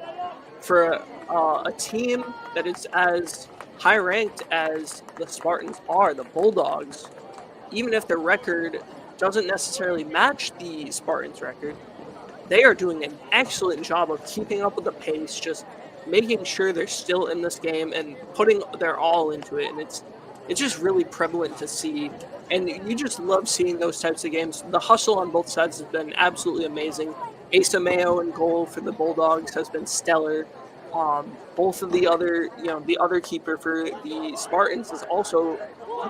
for a team that is as high ranked as the Spartans are, the Bulldogs, even if their record doesn't necessarily match the Spartans' record, they are doing an excellent job of keeping up with the pace, just making sure they're still in this game and putting their all into it. And it's just really prevalent to see. And you just love seeing those types of games. The hustle on both sides has been absolutely amazing. Asa Mayo in goal for the Bulldogs has been stellar. Both of the other, the other keeper for the Spartans has also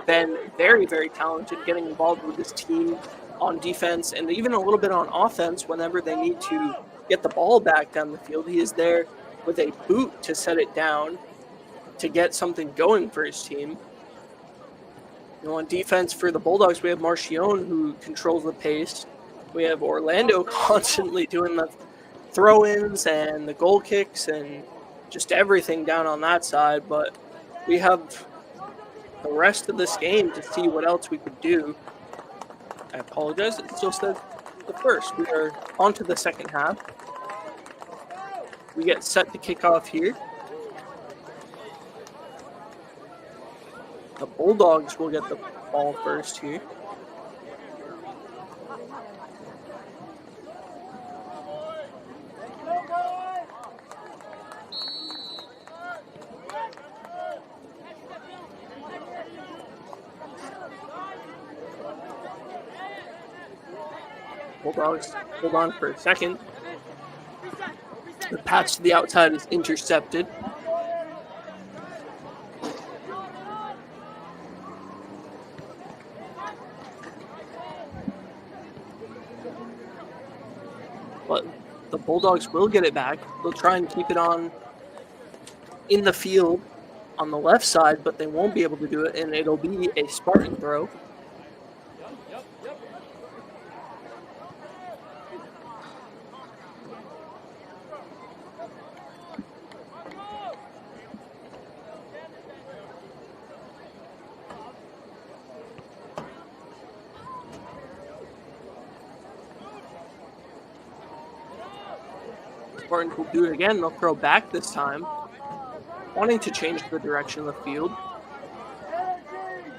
been very, very talented, getting involved with this team on defense and even a little bit on offense whenever they need to get the ball back down the field. He is there with a boot to set it down to get something going for his team. On defense for the Bulldogs, we have Marchione, who controls the pace. We have Orlando constantly doing the throw-ins and the goal kicks and just everything down on that side. But we have the rest of this game to see what else we could do. I apologize. It's just the first. We are on to the second half. We get set to kick off here. The Bulldogs will get the ball first here. Bulldogs hold on for a second. The pass to the outside is intercepted. But the Bulldogs will get it back. They'll try and keep it on in the field on the left side, but they won't be able to do it, and it'll be a Spartan throw. Spartans will do it again. They'll throw back this time, wanting to change the direction of the field.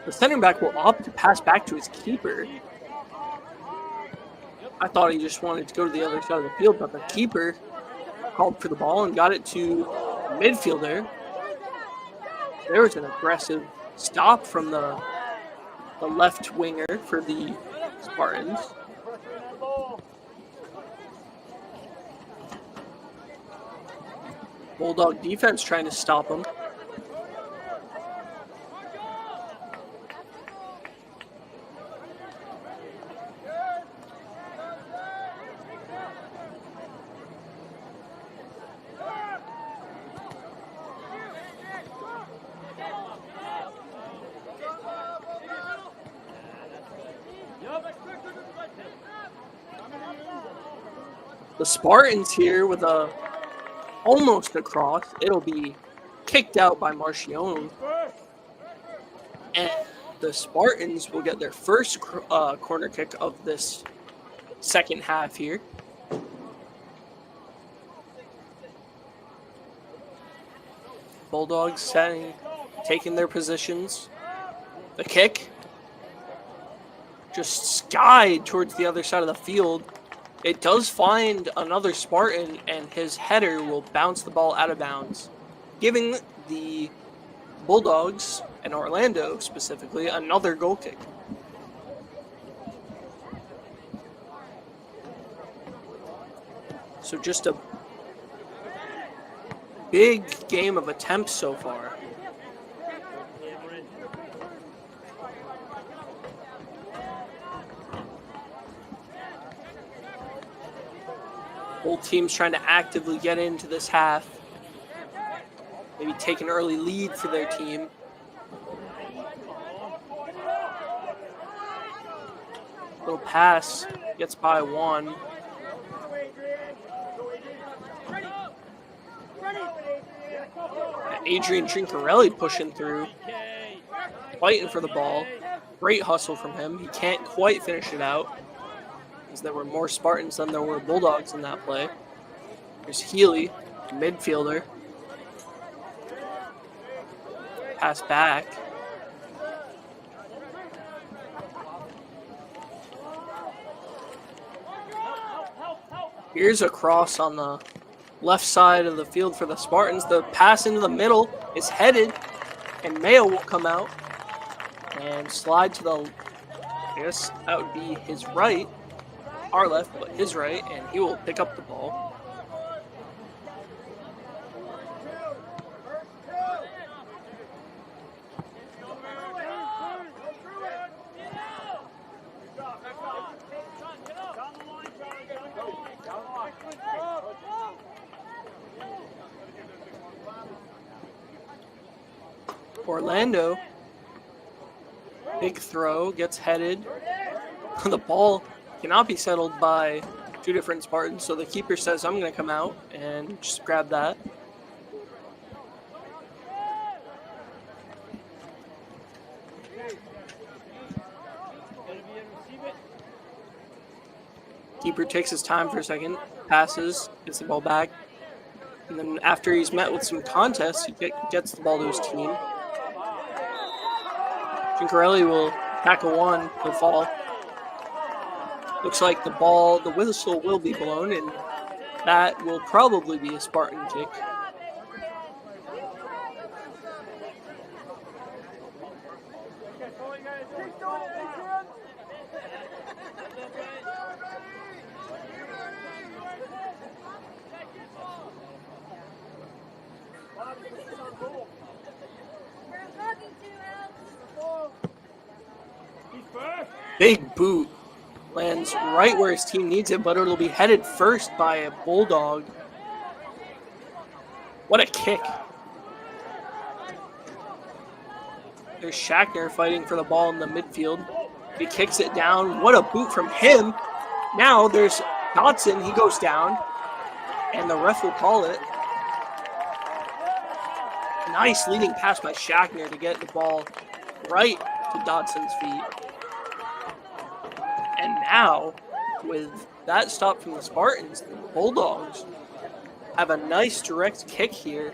The center back will opt to pass back to his keeper. I thought he just wanted to go to the other side of the field, but the keeper called for the ball and got it to the midfielder. There was an aggressive stop from the left winger for the Spartans. Bulldog defense trying to stop him. The Spartans here with almost a cross. It'll be kicked out by Marcione. And the Spartans will get their first corner kick of this second half here. Bulldogs taking their positions. The kick just skied towards the other side of the field. It does find another Spartan, and his header will bounce the ball out of bounds, giving the Bulldogs, and Orlando specifically, another goal kick. So just a big game of attempts so far. Both teams trying to actively get into this half. Maybe take an early lead for their team. Little pass, gets by one. Adrian Trincarelli pushing through, fighting for the ball. Great hustle from him. He can't quite finish it out, because there were more Spartans than there were Bulldogs in that play. There's Healy, midfielder. Pass back. Here's a cross on the left side of the field for the Spartans. The pass into the middle is headed, and Mayo will come out and slide to the, I guess that would be his right, our left, but his right, and he will pick up the ball. Orlando, big throw, gets headed. The ball cannot be settled by two different Spartans, so the keeper says, I'm going to come out and just grab that. Keeper takes his time for a second, passes, gets the ball back, and then after he's met with some contest, he gets the ball to his team. Trincarelli will tackle one, he'll fall. Looks like the whistle will be blown, and that will probably be a Spartan kick. Big boot lands right where his team needs it, but it'll be headed first by a Bulldog. What a kick. There's Shackner fighting for the ball in the midfield. He kicks it down. What a boot from him. Now there's Dodson. He goes down, and the ref will call it. Nice leading pass by Shackner to get the ball right to Dodson's feet. And now, with that stop from the Spartans, the Bulldogs have a nice direct kick here.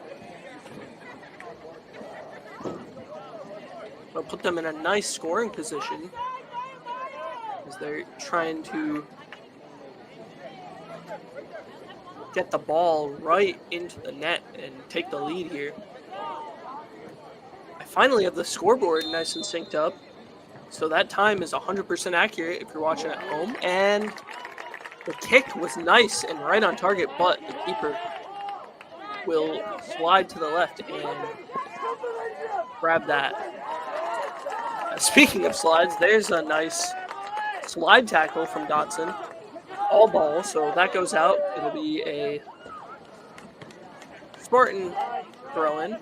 It'll put them in a nice scoring position as they're trying to get the ball right into the net and take the lead here. I finally have the scoreboard nice and synced up, so that time is 100% accurate if you're watching at home. And the kick was nice and right on target, but the keeper will slide to the left and grab that. Speaking of slides, there's a nice slide tackle from Dotson. All ball, so that goes out. It'll be a Spartan throw-in.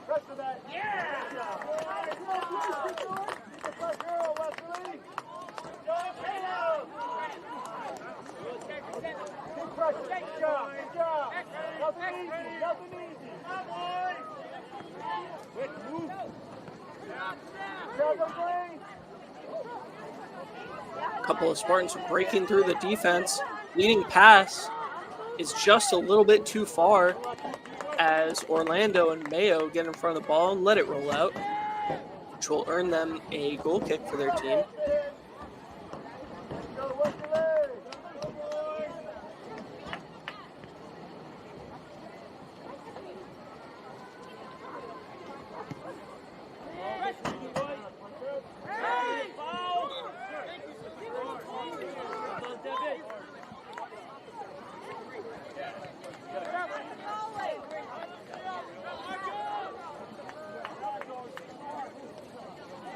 A couple of Spartans breaking through the defense. Leading pass is just a little bit too far as Orlando and Mayo get in front of the ball and let it roll out, which will earn them a goal kick for their team.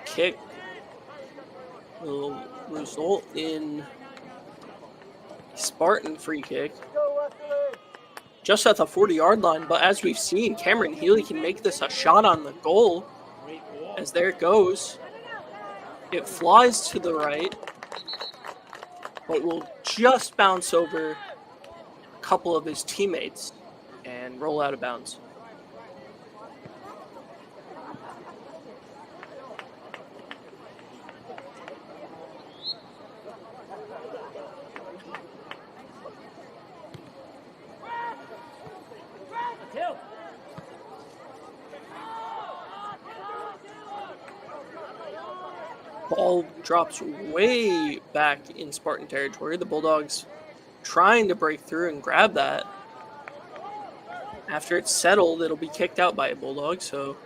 Kick will result in Spartan free kick just at the 40-yard line, but as we've seen, Cameron Healy can make this a shot on the goal, as there it goes. It flies to the right, but will just bounce over a couple of his teammates and roll out of bounds. Ball drops way back in Spartan territory. The Bulldogs trying to break through and grab that. After it's settled, it'll be kicked out by a Bulldog, so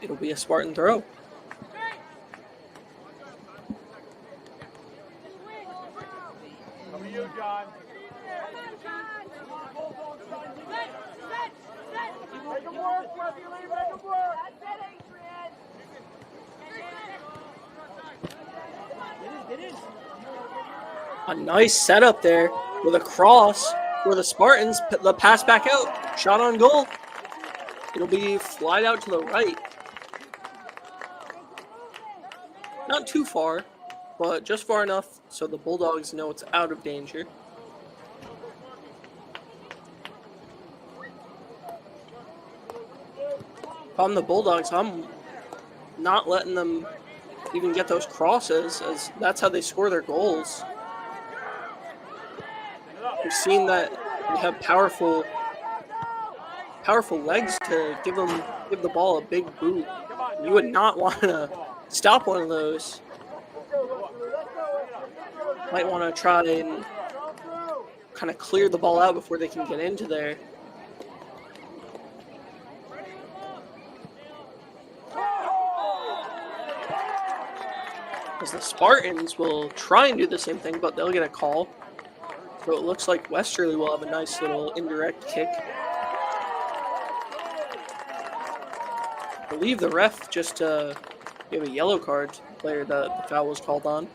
it'll be a Spartan throw. Over you, John. Make him work, Wesley, make him work. A nice setup there with a cross for the Spartans. The pass back out. Shot on goal. It'll be flied out to the right. Not too far, but just far enough so the Bulldogs know it's out of danger. If I'm the Bulldogs, I'm not letting them even get those crosses, as that's how they score their goals. We've seen that they have powerful legs to give the ball a big boot. You would not want to stop one of those. Might want to try and kind of clear the ball out before they can get into there. Because the Spartans will try and do the same thing, but they'll get a call. So it looks like Westerly will have a nice little indirect kick. I believe the ref just gave a yellow card to the player that the foul was called on.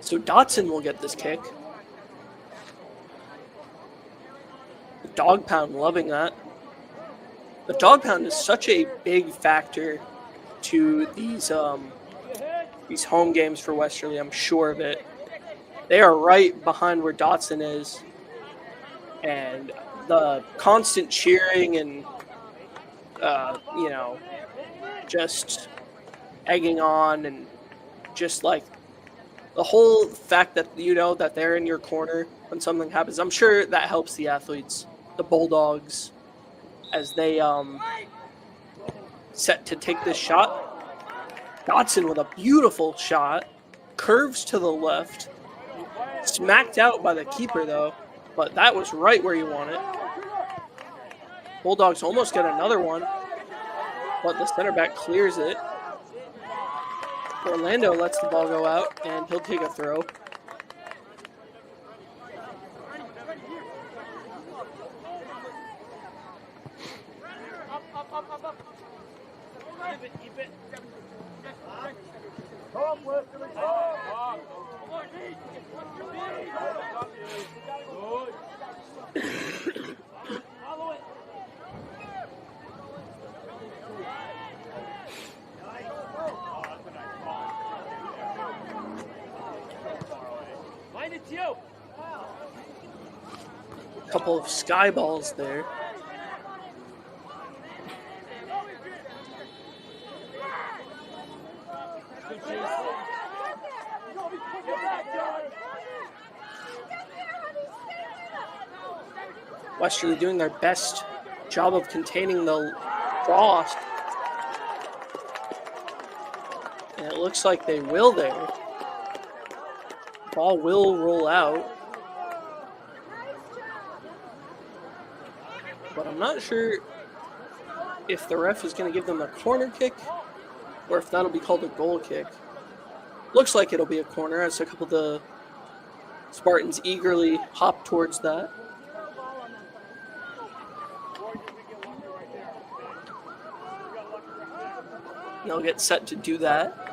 So Dotson will get this kick. The Dog Pound loving that. The Dog Pound is such a big factor to these home games for Westerly. I'm sure of it. They are right behind where Dotson is. And the constant cheering and, just egging on and just like the whole fact that that they're in your corner when something happens, I'm sure that helps the athletes, the Bulldogs, as they set to take this shot. Dotson with a beautiful shot, curves to the left, smacked out by the keeper though, but that was right where you want it. Bulldogs almost get another one, but the center back clears it. Orlando lets the ball go out, and he'll take a throw. Couple of sky balls there. Westerly doing their best job of containing the frost. And it looks like they will there. Ball will roll out. But I'm not sure if the ref is going to give them a corner kick or if that'll be called a goal kick. Looks like it'll be a corner as a couple of the Spartans eagerly hop towards that. They'll get set to do that.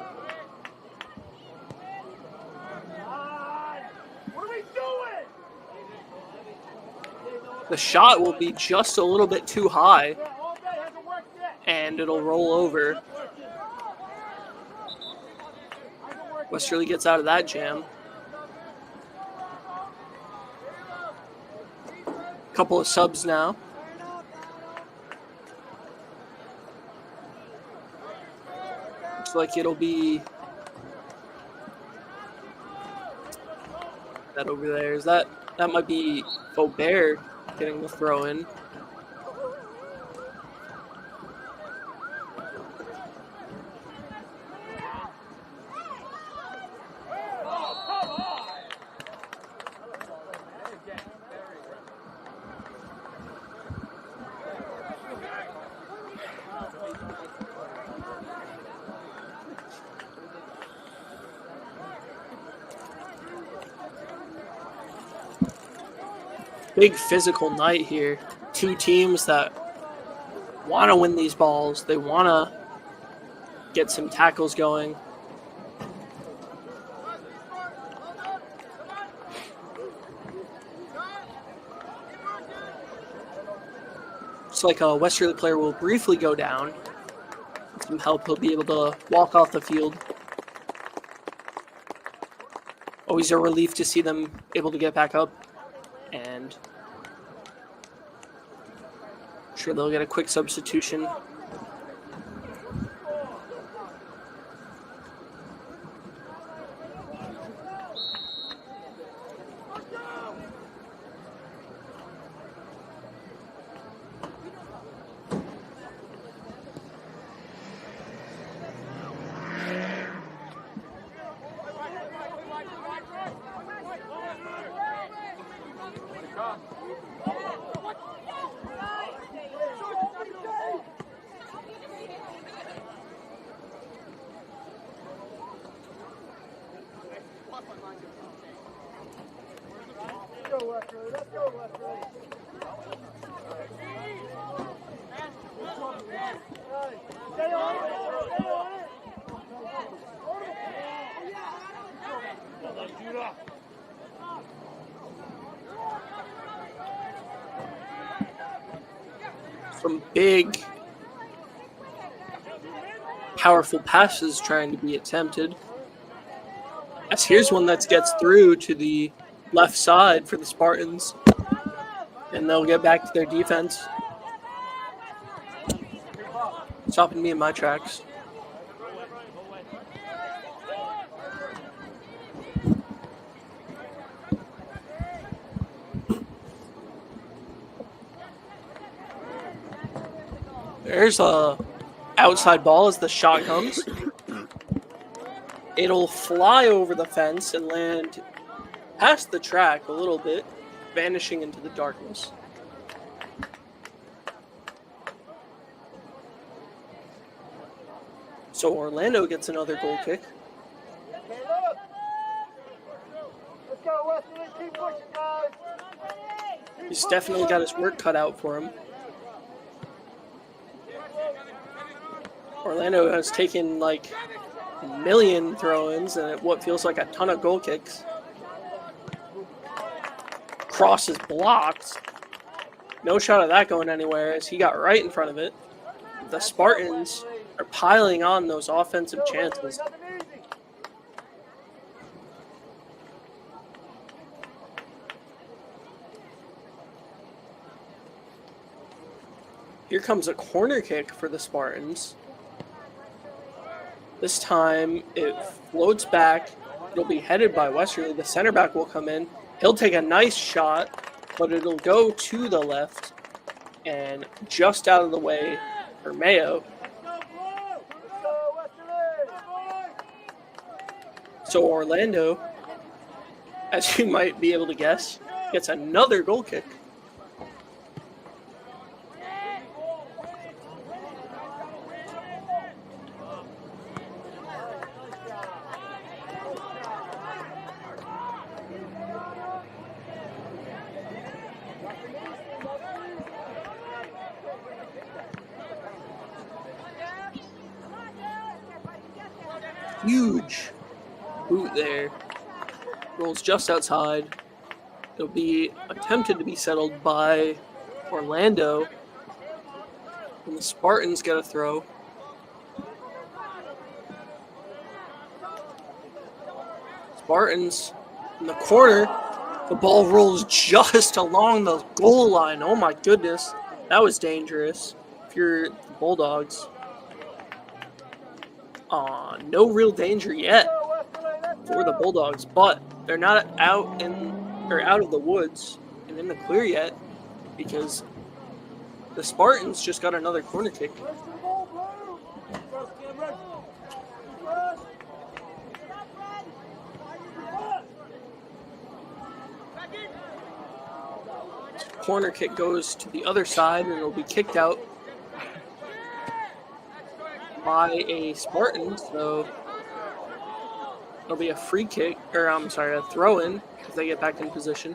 The shot will be just a little bit too high, and it'll roll over. Westerly gets out of that jam. Couple of subs now. Looks like it'll be that over there. Is that might be Faubert getting the throw in. Big physical night here. Two teams that want to win these balls. They want to get some tackles going. Looks like a Westerly player will briefly go down. With some help, he'll be able to walk off the field. Always a relief to see them able to get back up. And I'm sure they'll get a quick substitution. Some big, powerful passes trying to be attempted. As here's one that gets through to the left side for the Spartans. And they'll get back to their defense. Stopping me in my tracks. There's a outside ball as the shot comes. It'll fly over the fence and land past the track a little bit, vanishing into the darkness. So Orlando gets another goal kick. Let's go, Westerly. Keep pushing, guys. He's definitely got his work cut out for him. Orlando has taken like a million throw-ins and what feels like a ton of goal kicks. Cross is blocked. No shot of that going anywhere as he got right in front of it. The Spartans are piling on those offensive chances. Here comes a corner kick for the Spartans. This time it floats back. It'll be headed by Westerly. The center back will come in. He'll take a nice shot, but it'll go to the left and just out of the way for Mayo. So Orlando, as you might be able to guess, gets another goal kick. Huge boot there. Rolls just outside. It'll be attempted to be settled by Orlando. And the Spartans get a throw. Spartans in the corner. The ball rolls just along the goal line. Oh my goodness. That was dangerous if you're the Bulldogs. No real danger yet for the Bulldogs, but they're not out of the woods and in the clear yet because the Spartans just got another corner kick. Corner kick goes to the other side and it'll be kicked out by a Spartan, so it'll be a free kick, or I'm sorry, a throw-in as they get back in position.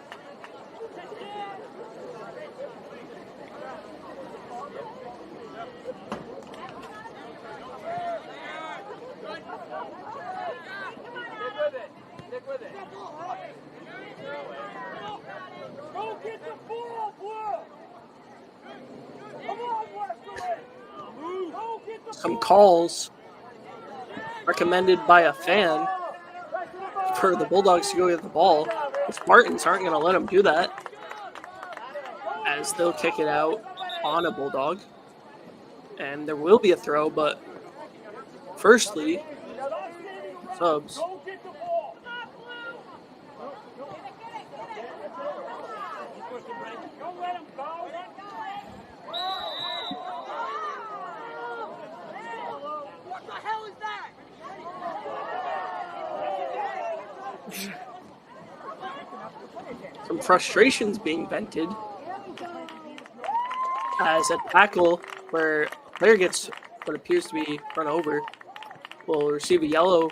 Some calls recommended by a fan for the Bulldogs to go get the ball. The Spartans aren't going to let them do that, as they'll kick it out on a Bulldog. And there will be a throw, but firstly, subs. Some frustrations being vented as a tackle where a player gets what appears to be run over will receive a yellow.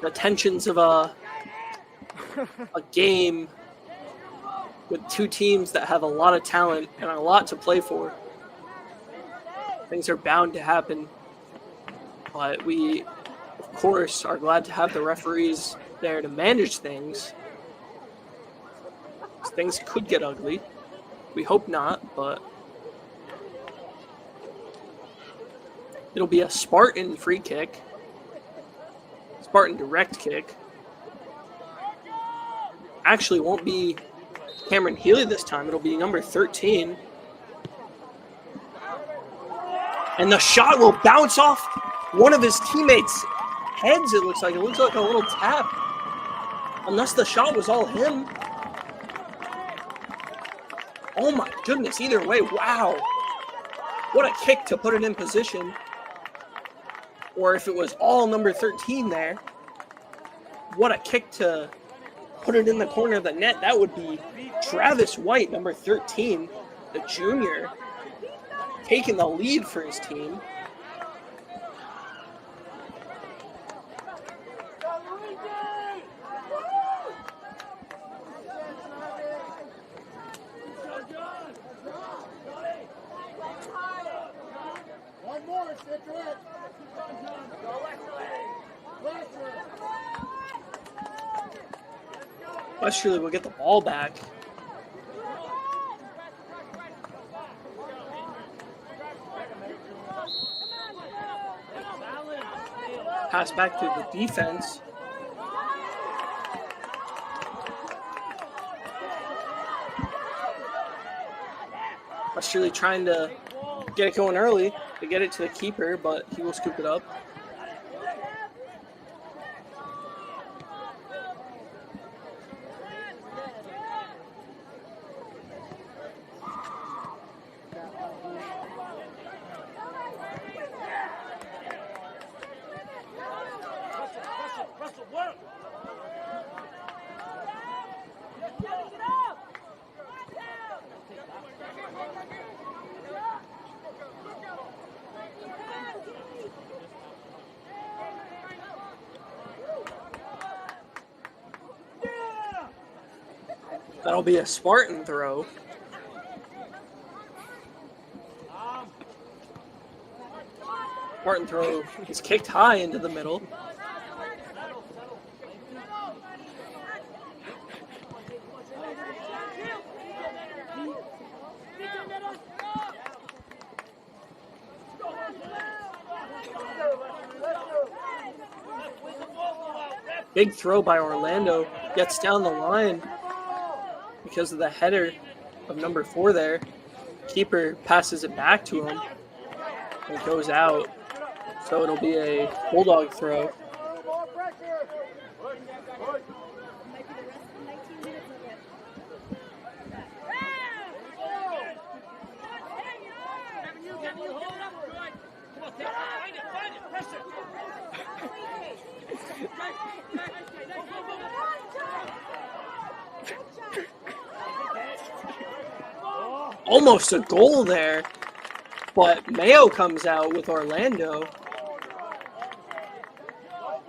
The tensions of a game with two teams that have a lot of talent and a lot to play for. Things are bound to happen, but we, of course, are glad to have the referees there to manage things. Things could get ugly. We hope not, but it'll be a Spartan free kick. Spartan direct kick. Actually, won't be Cameron Healy this time. It'll be number 13. And the shot will bounce off one of his teammates' heads, it looks like. It looks like a little tap. Unless the shot was all him. Oh my goodness, either way, wow. What a kick to put it in position. Or if it was all number 13 there, what a kick to put it in the corner of the net. That would be Travis White, number 13, the junior, taking the lead for his team. One more, Scituate. Westerly will get the ball back. Pass back to the defense. Westerly trying to get it going early to get it to the keeper, but he will scoop it up. That'll be a Spartan throw. Spartan throw is kicked high into the middle. Big throw by Orlando, gets down the line because of the header of number 4 there. Keeper passes it back to him and it goes out. So it'll be a Bulldog throw. Almost a goal there, but Mayo comes out with Orlando,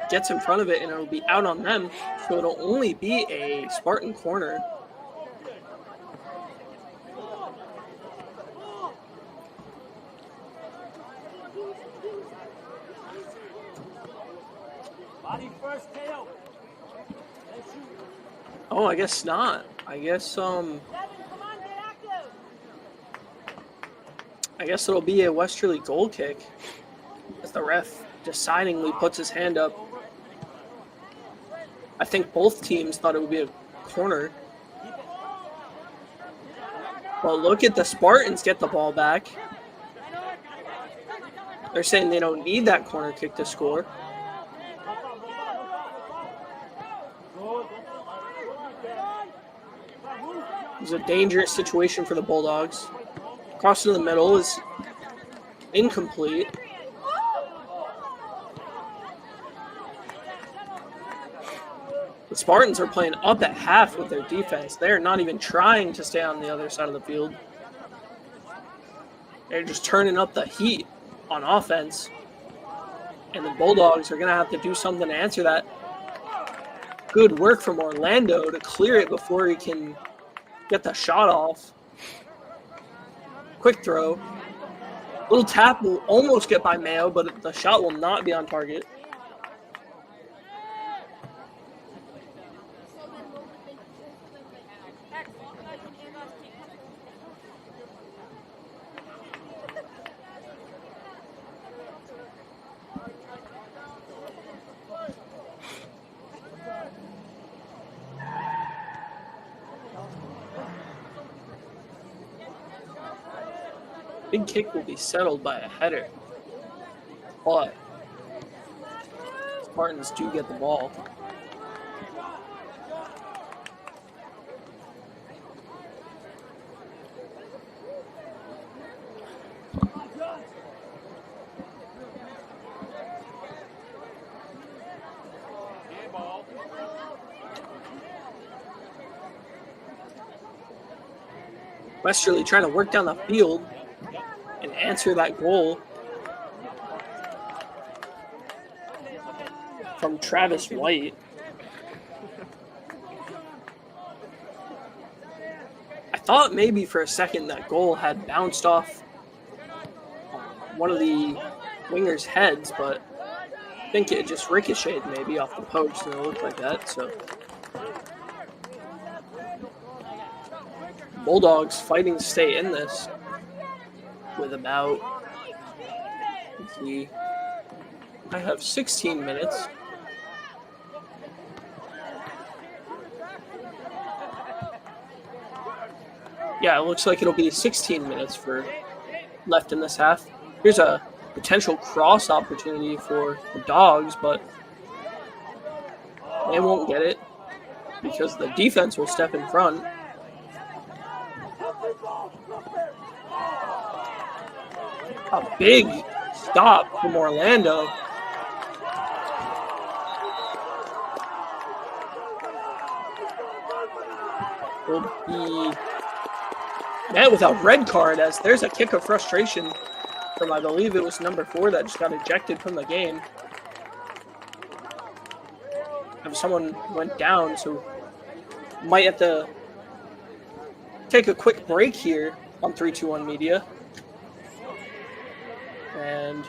gets in front of it, and it'll be out on them, so it'll only be a Spartan corner. Oh, I guess not. I guess it'll be a Westerly goal kick as the ref decidingly puts his hand up. I think both teams thought it would be a corner. Well, look at the Spartans get the ball back. They're saying they don't need that corner kick to score. It's a dangerous situation for the Bulldogs. Cross to the middle is incomplete. The Spartans are playing up at half with their defense. They're not even trying to stay on the other side of the field. They're just turning up the heat on offense. And the Bulldogs are going to have to do something to answer that. Good work from Orlando to clear it before he can get the shot off. Quick throw. Little tap will almost get by Mayo, but the shot will not be on target. big kick will be settled by a header. But Spartans do get the ball. Westerly trying to work down the field and answer that goal from Travis White. I thought maybe for a second that goal had bounced off one of the wingers' heads, but I think it just ricocheted maybe off the post, and it looked like that. So Bulldogs fighting to stay in this with about, let's see, I have 16 minutes. Yeah, it looks like it'll be 16 minutes for left in this half. Here's a potential cross opportunity for the Dogs, but they won't get it because the defense will step in front. A big stop from Orlando. Will be met with a red card as there's a kick of frustration from, I believe it was number 4 that just got ejected from the game. And someone went down, so might have to take a quick break here on 321 Media. And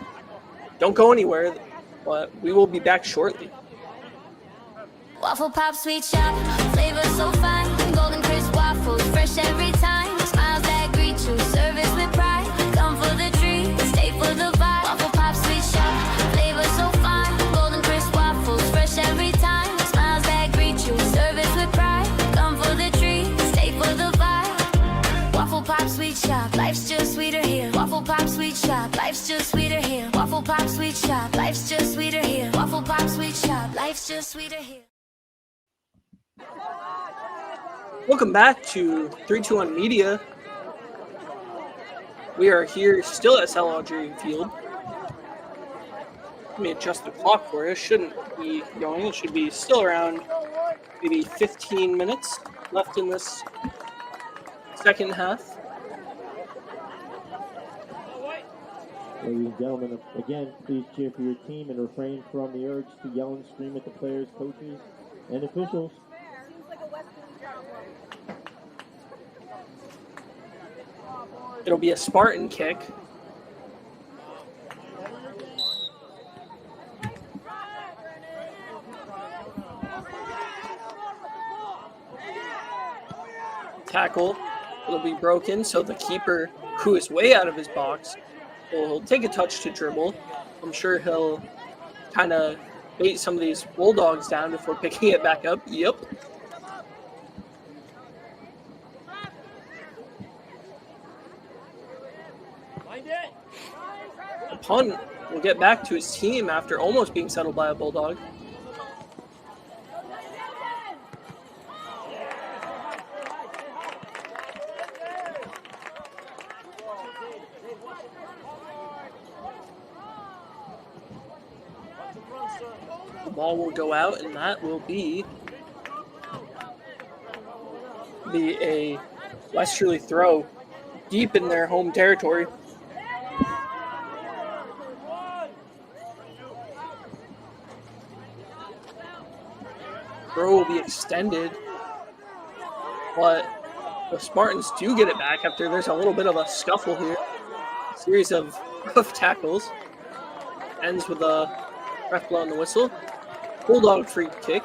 don't go anywhere, but we will be back shortly. Waffle Pop Sweet Shop, flavor so fine, golden crisp waffles, fresh every time, smiles that greet you, service with pride, come for the treat, stay for the vibe. Waffle Pop Sweet Shop, flavor so fine, golden crisp waffles, fresh every time, smiles that greet you, service with pride, come for the treat, stay for the vibe. Waffle Pop Sweet Shop, life's just sweeter here. Waffle Pop Sweet Shop, life's just sweeter here. Waffle Pop Sweet Shop, life's just sweeter here. Waffle Pop Sweet Shop, life's just sweeter here. Welcome back to 321 Media. We are here still at Sal Algeria Field. Let me adjust the clock for you. It shouldn't be going. It should be still around maybe 15 minutes left in this second half. Ladies and gentlemen, again, please cheer for your team and refrain from the urge to yell and scream at the players, coaches, and officials. It'll be a Spartan kick. Tackle. It'll be broken, so the keeper, who is way out of his box, will take a touch to dribble. I'm sure he'll kind of bait some of these Bulldogs down before picking it back up. Yep. The punt will get back to his team after almost being settled by a Bulldog. The ball will go out, and that will be a Westerly throw deep in their home territory. Throw will be extended, but the Spartans do get it back after there's a little bit of a scuffle here. A series of tackles. Ends with a ref blowing the whistle. Bulldog free kick.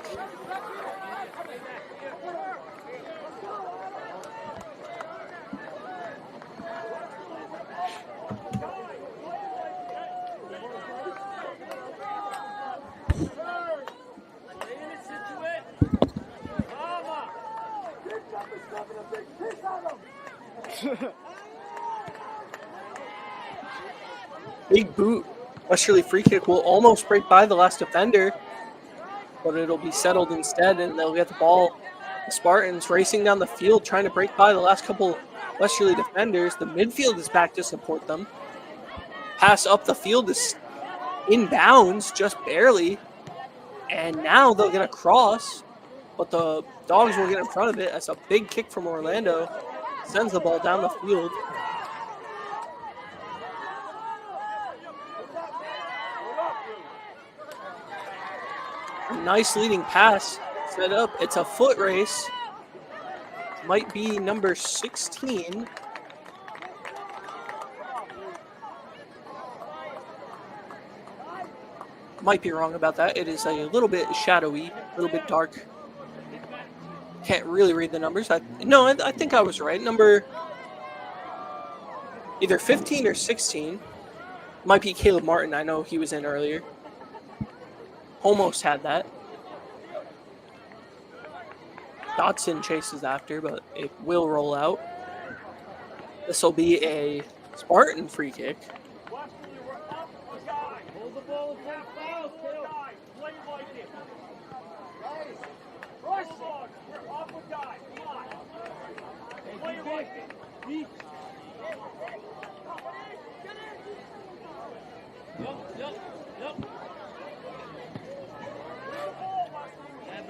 Big boot. Westerly free kick will almost break by the last defender, but it'll be settled instead, and they'll get the ball. The Spartans racing down the field, trying to break by the last couple Westerly defenders. The midfield is back to support them. Pass up the field is inbounds, just barely. And now they'll get a cross, but the Dogs will get in front of it as a big kick from Orlando sends the ball down the field. A nice leading pass set up. It's a foot race. Might be number 16. Might be wrong about that. It is a little bit shadowy, a little bit dark. Can't really read the numbers. I think I was right. Number either 15 or 16. Might be Caleb Martin. I know he was in earlier. Almost had that. Dotson chases after, but it will roll out. This will be a Spartan free kick.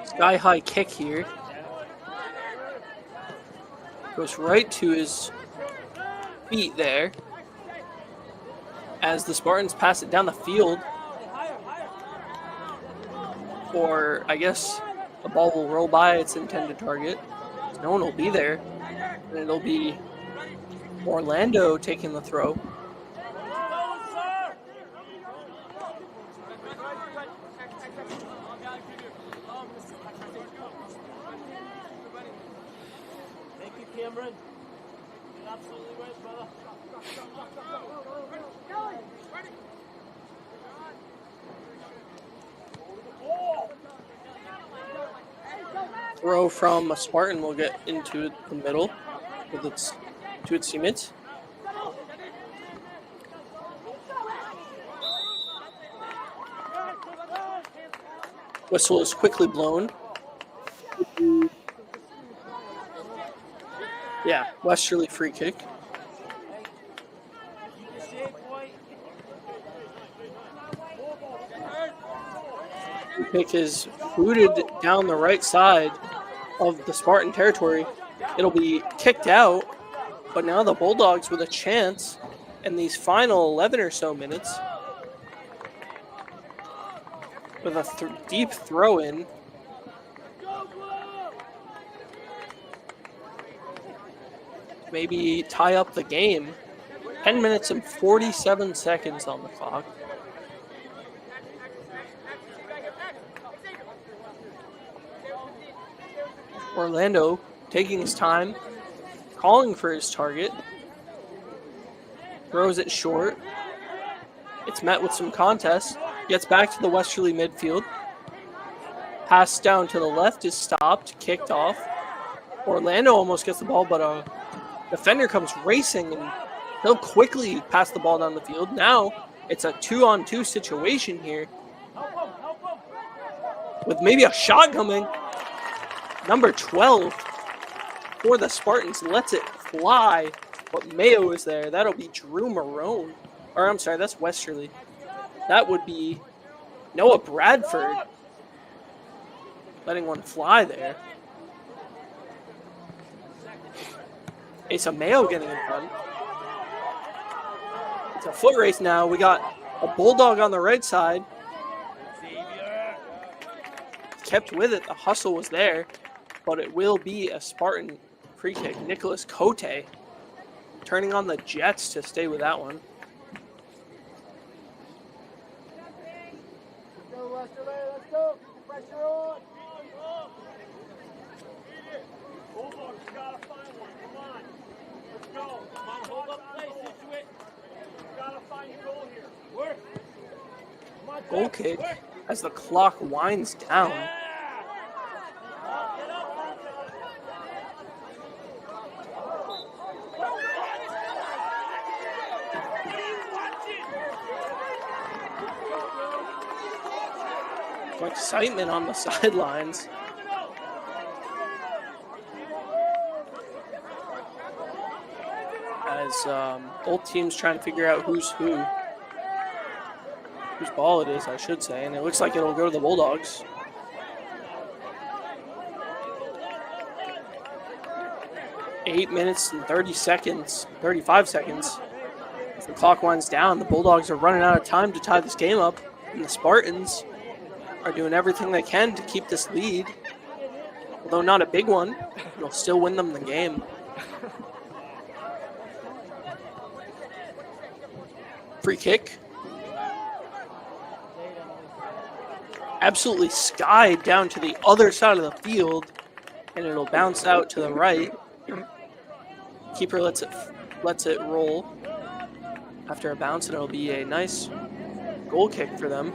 Sky high kick here. Goes right to his feet there. As the Spartans pass it down the field. Or I guess the ball will roll by its intended target. No one will be there. And it'll be Orlando taking the throw. Thank you, Cameron. You're absolutely right, brother. Throw from a Spartan will get into the middle with its teammates. Whistle is quickly blown. Yeah, Westerly free kick. Free kick is booted down the right side of the Spartan territory. It'll be kicked out, but now the Bulldogs with a chance in these final 11 or so minutes with a deep throw in. Maybe tie up the game. 10 minutes and 47 seconds on the clock. Orlando taking his time, calling for his target. Throws it short. It's met with some contest. Gets back to the Westerly midfield. Pass down to the left is stopped, kicked off. Orlando almost gets the ball, but a defender comes racing and he'll quickly pass the ball down the field. Now it's a 2-on-2 situation here with maybe a shot coming. Number 12 for the Spartans lets it fly, but Mayo is there. That'll be Drew Marone. Or I'm sorry, that's Westerly. That would be Noah Bradford letting one fly there. Asa Mayo getting in front. It's a foot race now. We got a Bulldog on the right side. Kept with it. The hustle was there. But it will be a Spartan free kick. Nicholas Cote turning on the Jets to stay with that one. Let's go, Westerly. Let's go. Keep the pressure on. Bulldogs, you gotta find one. Come on. Let's go. Come on, hold up play, Scituate. You gotta find your goal here. Work. Come on, Goal kick as the clock winds down. Some excitement on the sidelines. As both teams trying to figure out whose ball it is, I should say, and it looks like it'll go to the Bulldogs. Eight minutes and 35 seconds. As the clock winds down, the Bulldogs are running out of time to tie this game up, and the Spartans are doing everything they can to keep this lead. Although not a big one, it'll still win them the game. Free kick. Absolutely skied down to the other side of the field, and it'll bounce out to the right. Keeper lets it roll after a bounce, and it'll be a nice goal kick for them.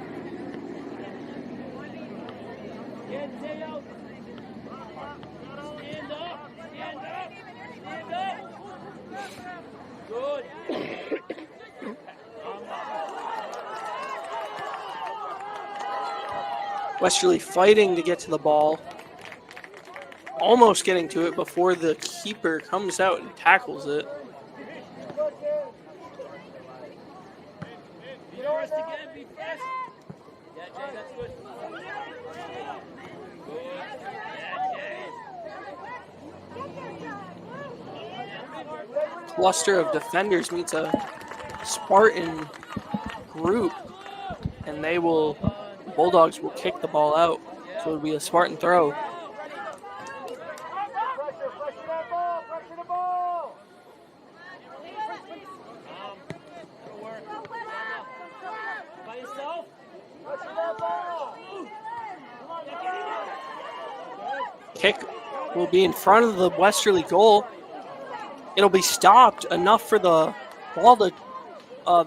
Westerly fighting to get to the ball. Almost getting to it before the keeper comes out and tackles it. Cluster of defenders meets a Spartan group, and Bulldogs will kick the ball out, so it'll be a Spartan throw. Kick will be in front of the Westerly goal. It'll be stopped enough for the ball to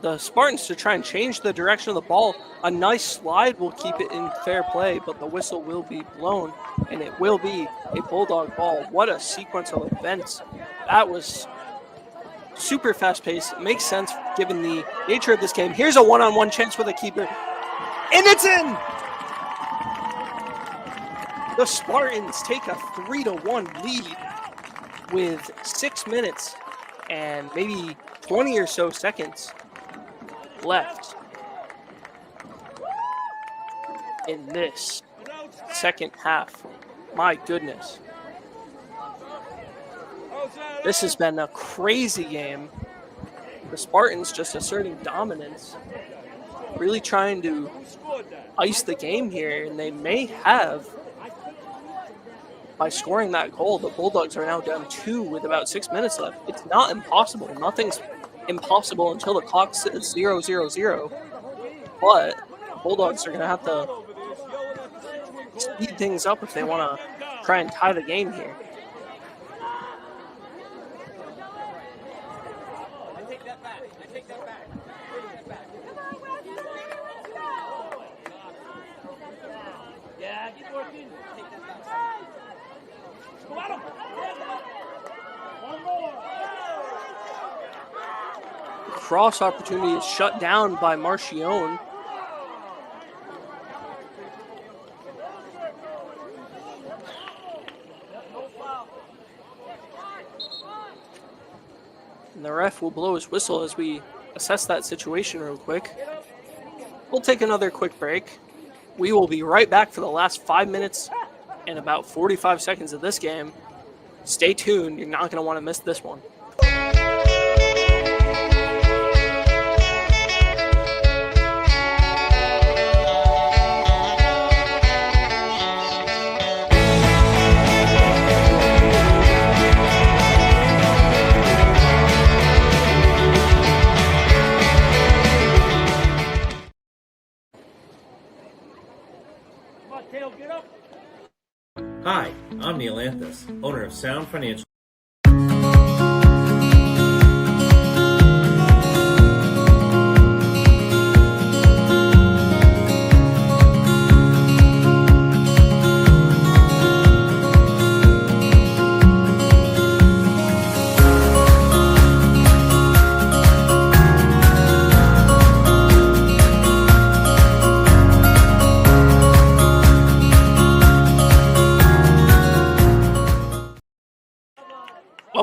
the Spartans to try and change the direction of the ball. A nice slide will keep it in fair play, but the whistle will be blown, and it will be a Bulldog ball. What a sequence of events. That was super fast-paced. It makes sense given the nature of this game. Here's a one-on-one chance for the keeper, and it's in! The Spartans take a 3-1 lead with 6 minutes and maybe 20 or so seconds left in this second half. My goodness. This has been a crazy game. The Spartans just asserting dominance, really trying to ice the game here, and they may have. By scoring that goal, the Bulldogs are now down 2 with about 6 minutes left. It's not impossible. Nothing's impossible until the clock says 0-0-0. But the Bulldogs are going to have to speed things up if they want to try and tie the game here. Cross opportunity is shut down by Marchione. And the ref will blow his whistle as we assess that situation real quick. We'll take another quick break. We will be right back for the last 5 minutes and about 45 seconds of this game. Stay tuned. You're not going to want to miss this one. Hi, I'm Neil Anthus, owner of Sound Financial.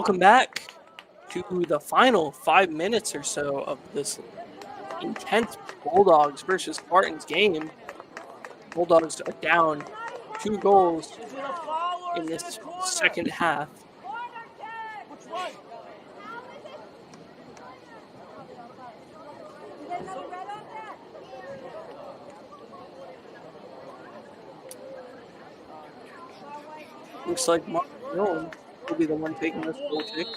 Welcome back to the final 5 minutes or so of this intense Bulldogs versus Spartans game. Bulldogs are down 2 goals in this second half. Looks like Mark Jones will be the one taking this goal kick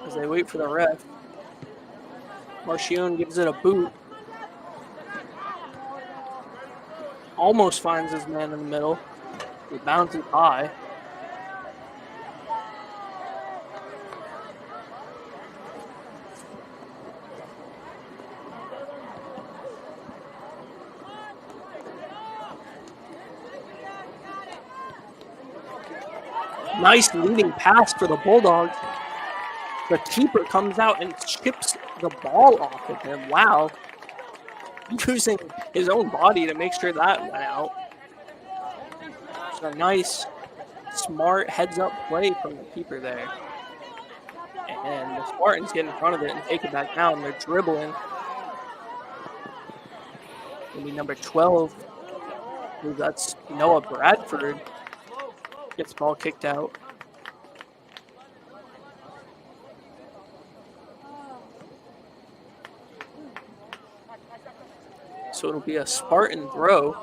as they wait for the ref. Marcion gives it a boot. Almost finds his man in the middle. It bounces high. Nice leading pass for the Bulldogs. The keeper comes out and chips the ball off of him. Wow. Using his own body to make sure that went out. It's a nice, smart heads-up play from the keeper there. And the Spartans get in front of it and take it back down. They're dribbling. It'll be number 12. I believe that's Noah Bradford. Gets the ball kicked out. So it'll be a Spartan throw.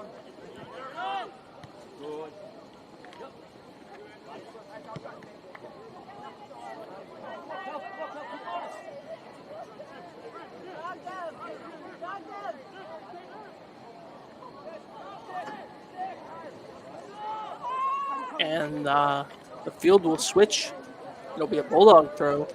And the field will switch. It'll be a Bulldog throw.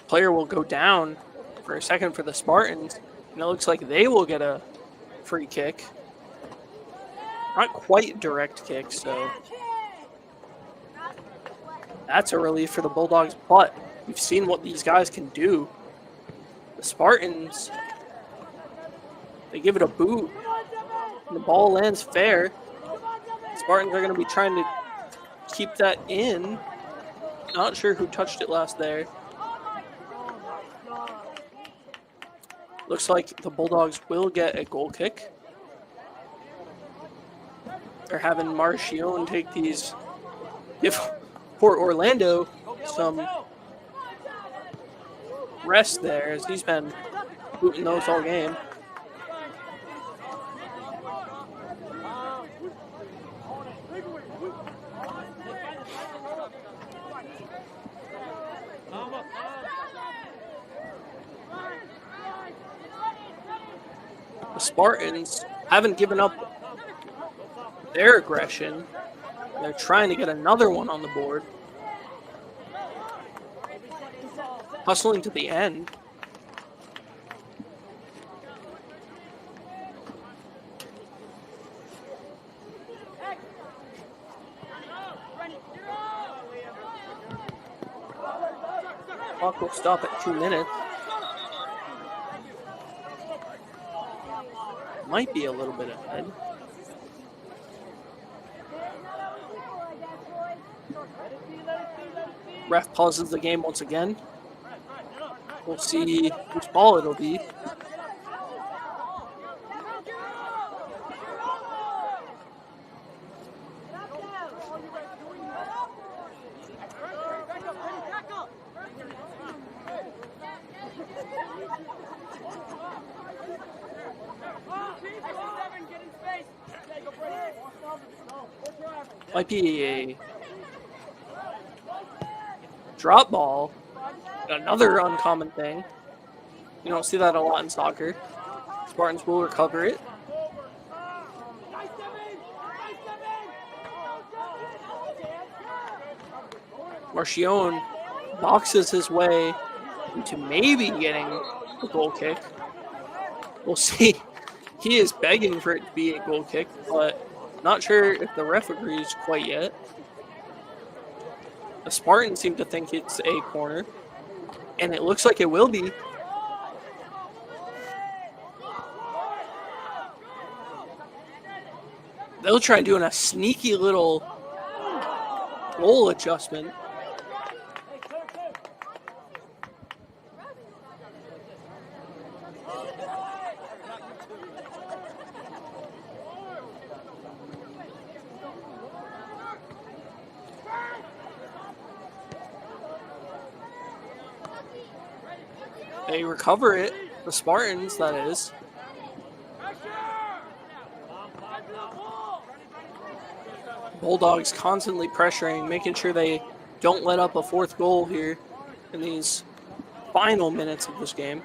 Player will go down for a second for the Spartans, and it looks like they will get a free kick. Not quite direct kick, so that's a relief for the Bulldogs, but we've seen what these guys can do. The Spartans, they give it a boot, and the ball lands fair. The Spartans are going to be trying to keep that in. Not sure who touched it last there. Looks like the Bulldogs will get a goal kick. They're having Marcion take these. Give Port Orlando some rest there, as he's been booting those all game. The Spartans haven't given up their aggression. They're trying to get another one on the board. Hustling to the end. Clock will stop at 2 minutes. Might be a little bit ahead. Ref pauses the game once again. We'll see whose ball it'll be. Might be a drop ball. Another uncommon thing. You don't see that a lot in soccer. Spartans will recover it. Marcion boxes his way into maybe getting a goal kick. We'll see. He is begging for it to be a goal kick, but not sure if the ref agrees quite yet. The Spartans seem to think it's a corner, and it looks like it will be. They'll try doing a sneaky little goal adjustment. They recover it, the Spartans, that is. Bulldogs constantly pressuring, making sure they don't let up a fourth goal here in these final minutes of this game.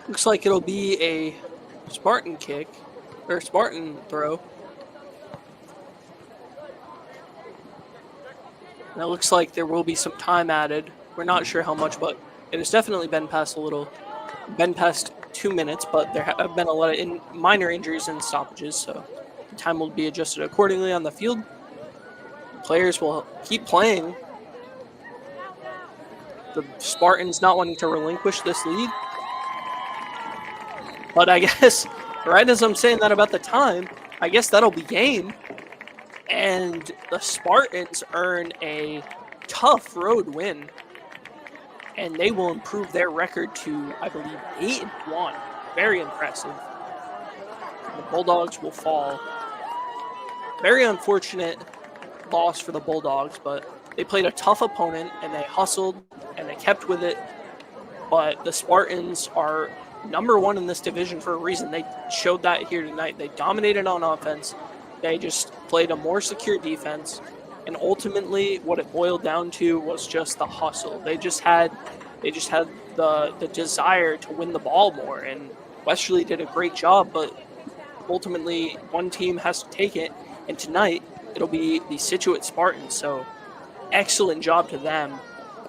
Looks like it'll be a Spartan kick, or Spartan throw. And it looks like there will be some time added. We're not sure how much, but it has definitely been past 2 minutes, but there have been a lot of minor injuries and stoppages, so the time will be adjusted accordingly on the field. Players will keep playing. The Spartans not wanting to relinquish this lead. But I guess, right as I'm saying that about the time, I guess that'll be game. And the Spartans earn a tough road win. And they will improve their record to, I believe, 8-1. Very impressive. The Bulldogs will fall. Very unfortunate loss for the Bulldogs, but they played a tough opponent, and they hustled, and they kept with it. But the Spartans are number one in this division for a reason. They showed that here tonight. They dominated on offense. They just played a more secure defense. And ultimately, what it boiled down to was just the hustle. They just had the desire to win the ball more. And Westerly did a great job, but ultimately, one team has to take it. And tonight, it'll be the Scituate Spartans. So, excellent job to them.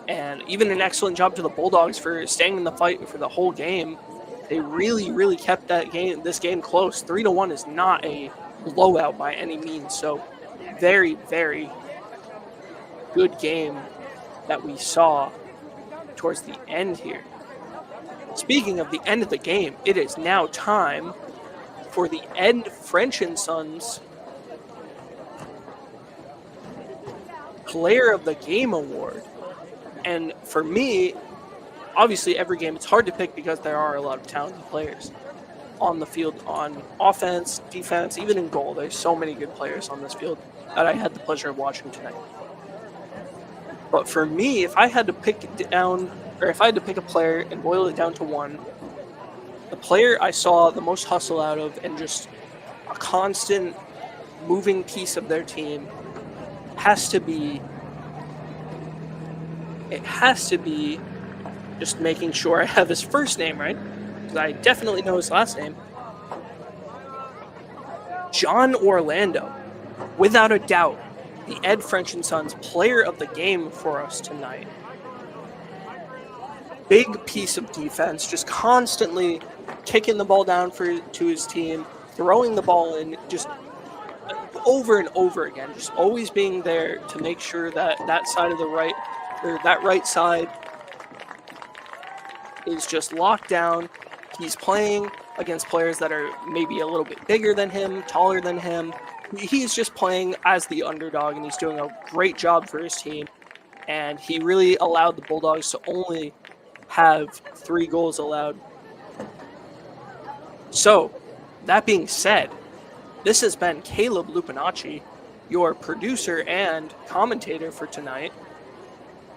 And even an excellent job to the Bulldogs for staying in the fight for the whole game. They really, really kept this game close. 3-1 is not a blowout by any means. So, very, very good game that we saw towards the end here. Speaking of the end of the game, it is now time for the Ed French Sons Player of the Game Award. And for me, obviously every game it's hard to pick because there are a lot of talented players on the field, on offense, defense, even in goal. There's so many good players on this field that I had the pleasure of watching tonight. But for me, if I had to pick a player and boil it down to one, the player I saw the most hustle out of and just a constant moving piece of their team has to be just making sure I have his first name right, because I definitely know his last name. John Orlando, without a doubt, the Ed French Sons Player of the Game for us tonight. Big piece of defense, just constantly kicking the ball down to his team, throwing the ball in, just over and over again, just always being there to make sure that that side of the right, or that right side, is just locked down. He's playing against players that are maybe a little bit bigger than him, taller than him. He's just playing as the underdog, and he's doing a great job for his team. And he really allowed the Bulldogs to only have 3 goals allowed. So, that being said, this has been Caleb Lupinacci, your producer and commentator for tonight.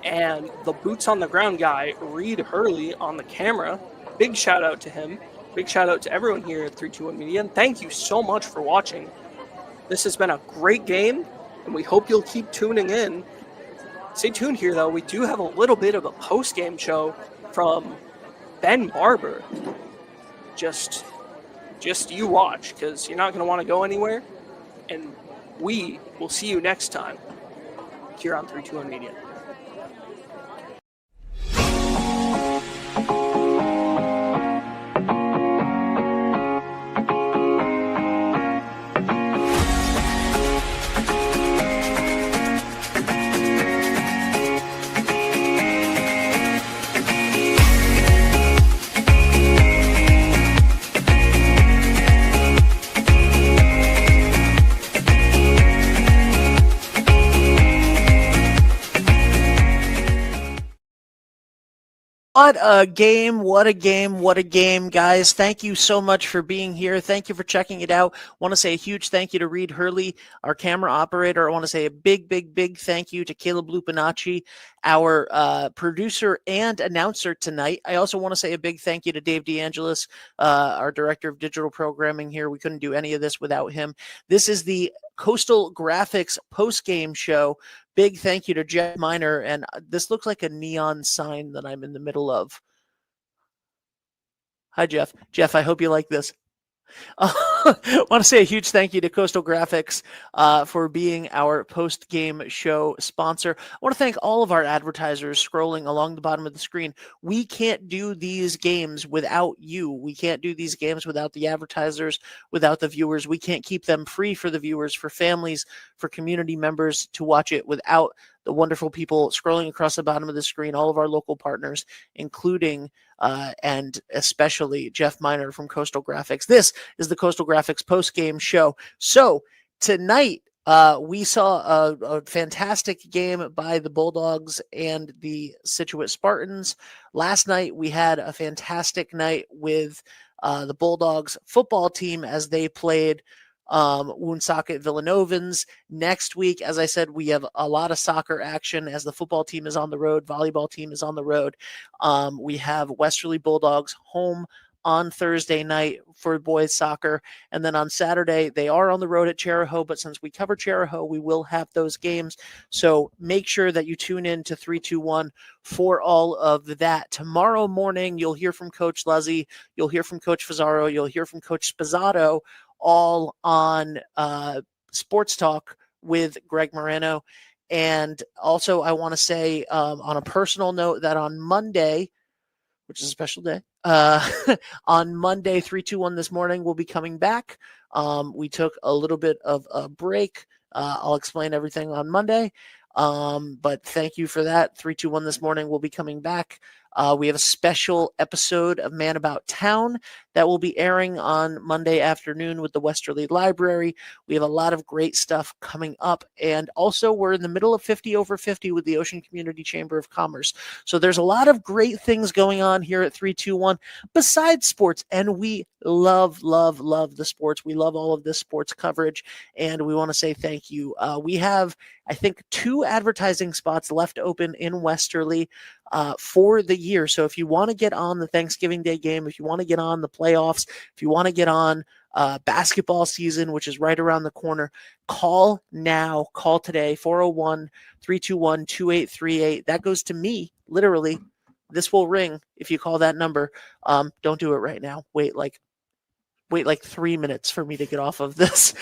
And the boots on the ground guy, Reed Hurley, on the camera. Big shout out to him. Big shout out to everyone here at 321 Media. And thank you so much for watching. This has been a great game, and we hope you'll keep tuning in. Stay tuned here, though. We do have a little bit of a post-game show from Ben Barber. Just you watch, because you're not going to want to go anywhere. And We will see you next time here on 321 Media. What a game, what a game, what a game, guys. Thank you so much for being here. Thank you for checking it out. I want to say a huge thank you to Reed Hurley, our camera operator. I want to say a big, big, big thank you to Caleb Lupinacci, our producer and announcer tonight. I also want to say a big thank you to Dave DeAngelis, our director of digital programming here. We couldn't do any of this without him. This is the Coastal Graphics Postgame Show. Big thank you to Jeff Miner, and this looks like a neon sign that I'm in the middle of. Hi, Jeff. Jeff, I hope you like this. I want to say a huge thank you to Coastal Graphics for being our post-game show sponsor. I want to thank all of our advertisers scrolling along the bottom of the screen. We can't do these games without you. We can't do these games without the advertisers, without the viewers. We can't keep them free for the viewers, for families, for community members to watch it without the wonderful people scrolling across the bottom of the screen, all of our local partners, including and especially Jeff Miner from Coastal Graphics. This is the Coastal Graphics post-game show. So tonight, we saw a fantastic game by the Bulldogs and the Scituate Spartans. Last night, we had a fantastic night with the Bulldogs football team as they played Woonsocket Villanovans. Next week, as I said, we have a lot of soccer action as the football team is on the road, volleyball team is on the road. We have Westerly Bulldogs home on Thursday night for boys soccer, and then on Saturday they are on the road at Cherahoe, but since we cover Cherahoe, we will have those games. So make sure that you tune in to 321 for all of that. Tomorrow morning, you'll hear from Coach Luzzy, you'll hear from Coach Fazzaro, you'll hear from Coach Spazzato, all on Sports Talk with Greg Moreno. And also, I want to say on a personal note that on Monday, which is a special day, on Monday, 321 this morning, we'll be coming back. We took a little bit of a break. I'll explain everything on Monday. But thank you for that. 321 this morning, we'll be coming back. We have a special episode of Man About Town that will be airing on Monday afternoon with the Westerly Library. We have a lot of great stuff coming up. And also, we're in the middle of 50 over 50 with the Ocean Community Chamber of Commerce. So there's a lot of great things going on here at 321 besides sports. And we love, love, love the sports. We love all of this sports coverage. And we want to say thank you. We have, I think, 2 advertising spots left open in Westerly for the year. So if you want to get on the Thanksgiving Day game, if you want to get on the playoffs, if you want to get on basketball season, which is right around the corner, call now. Call today, 401-321-2838. That goes to me, literally. This will ring if you call that number. Don't do it right now. Wait like 3 minutes for me to get off of this.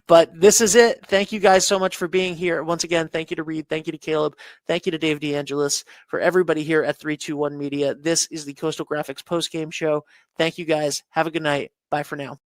But this is it. Thank you guys so much for being here. Once again, thank you to Reed. Thank you to Caleb. Thank you to Dave DeAngelis. For everybody here at 321 Media, this is the Coastal Graphics postgame show. Thank you guys. Have a good night. Bye for now.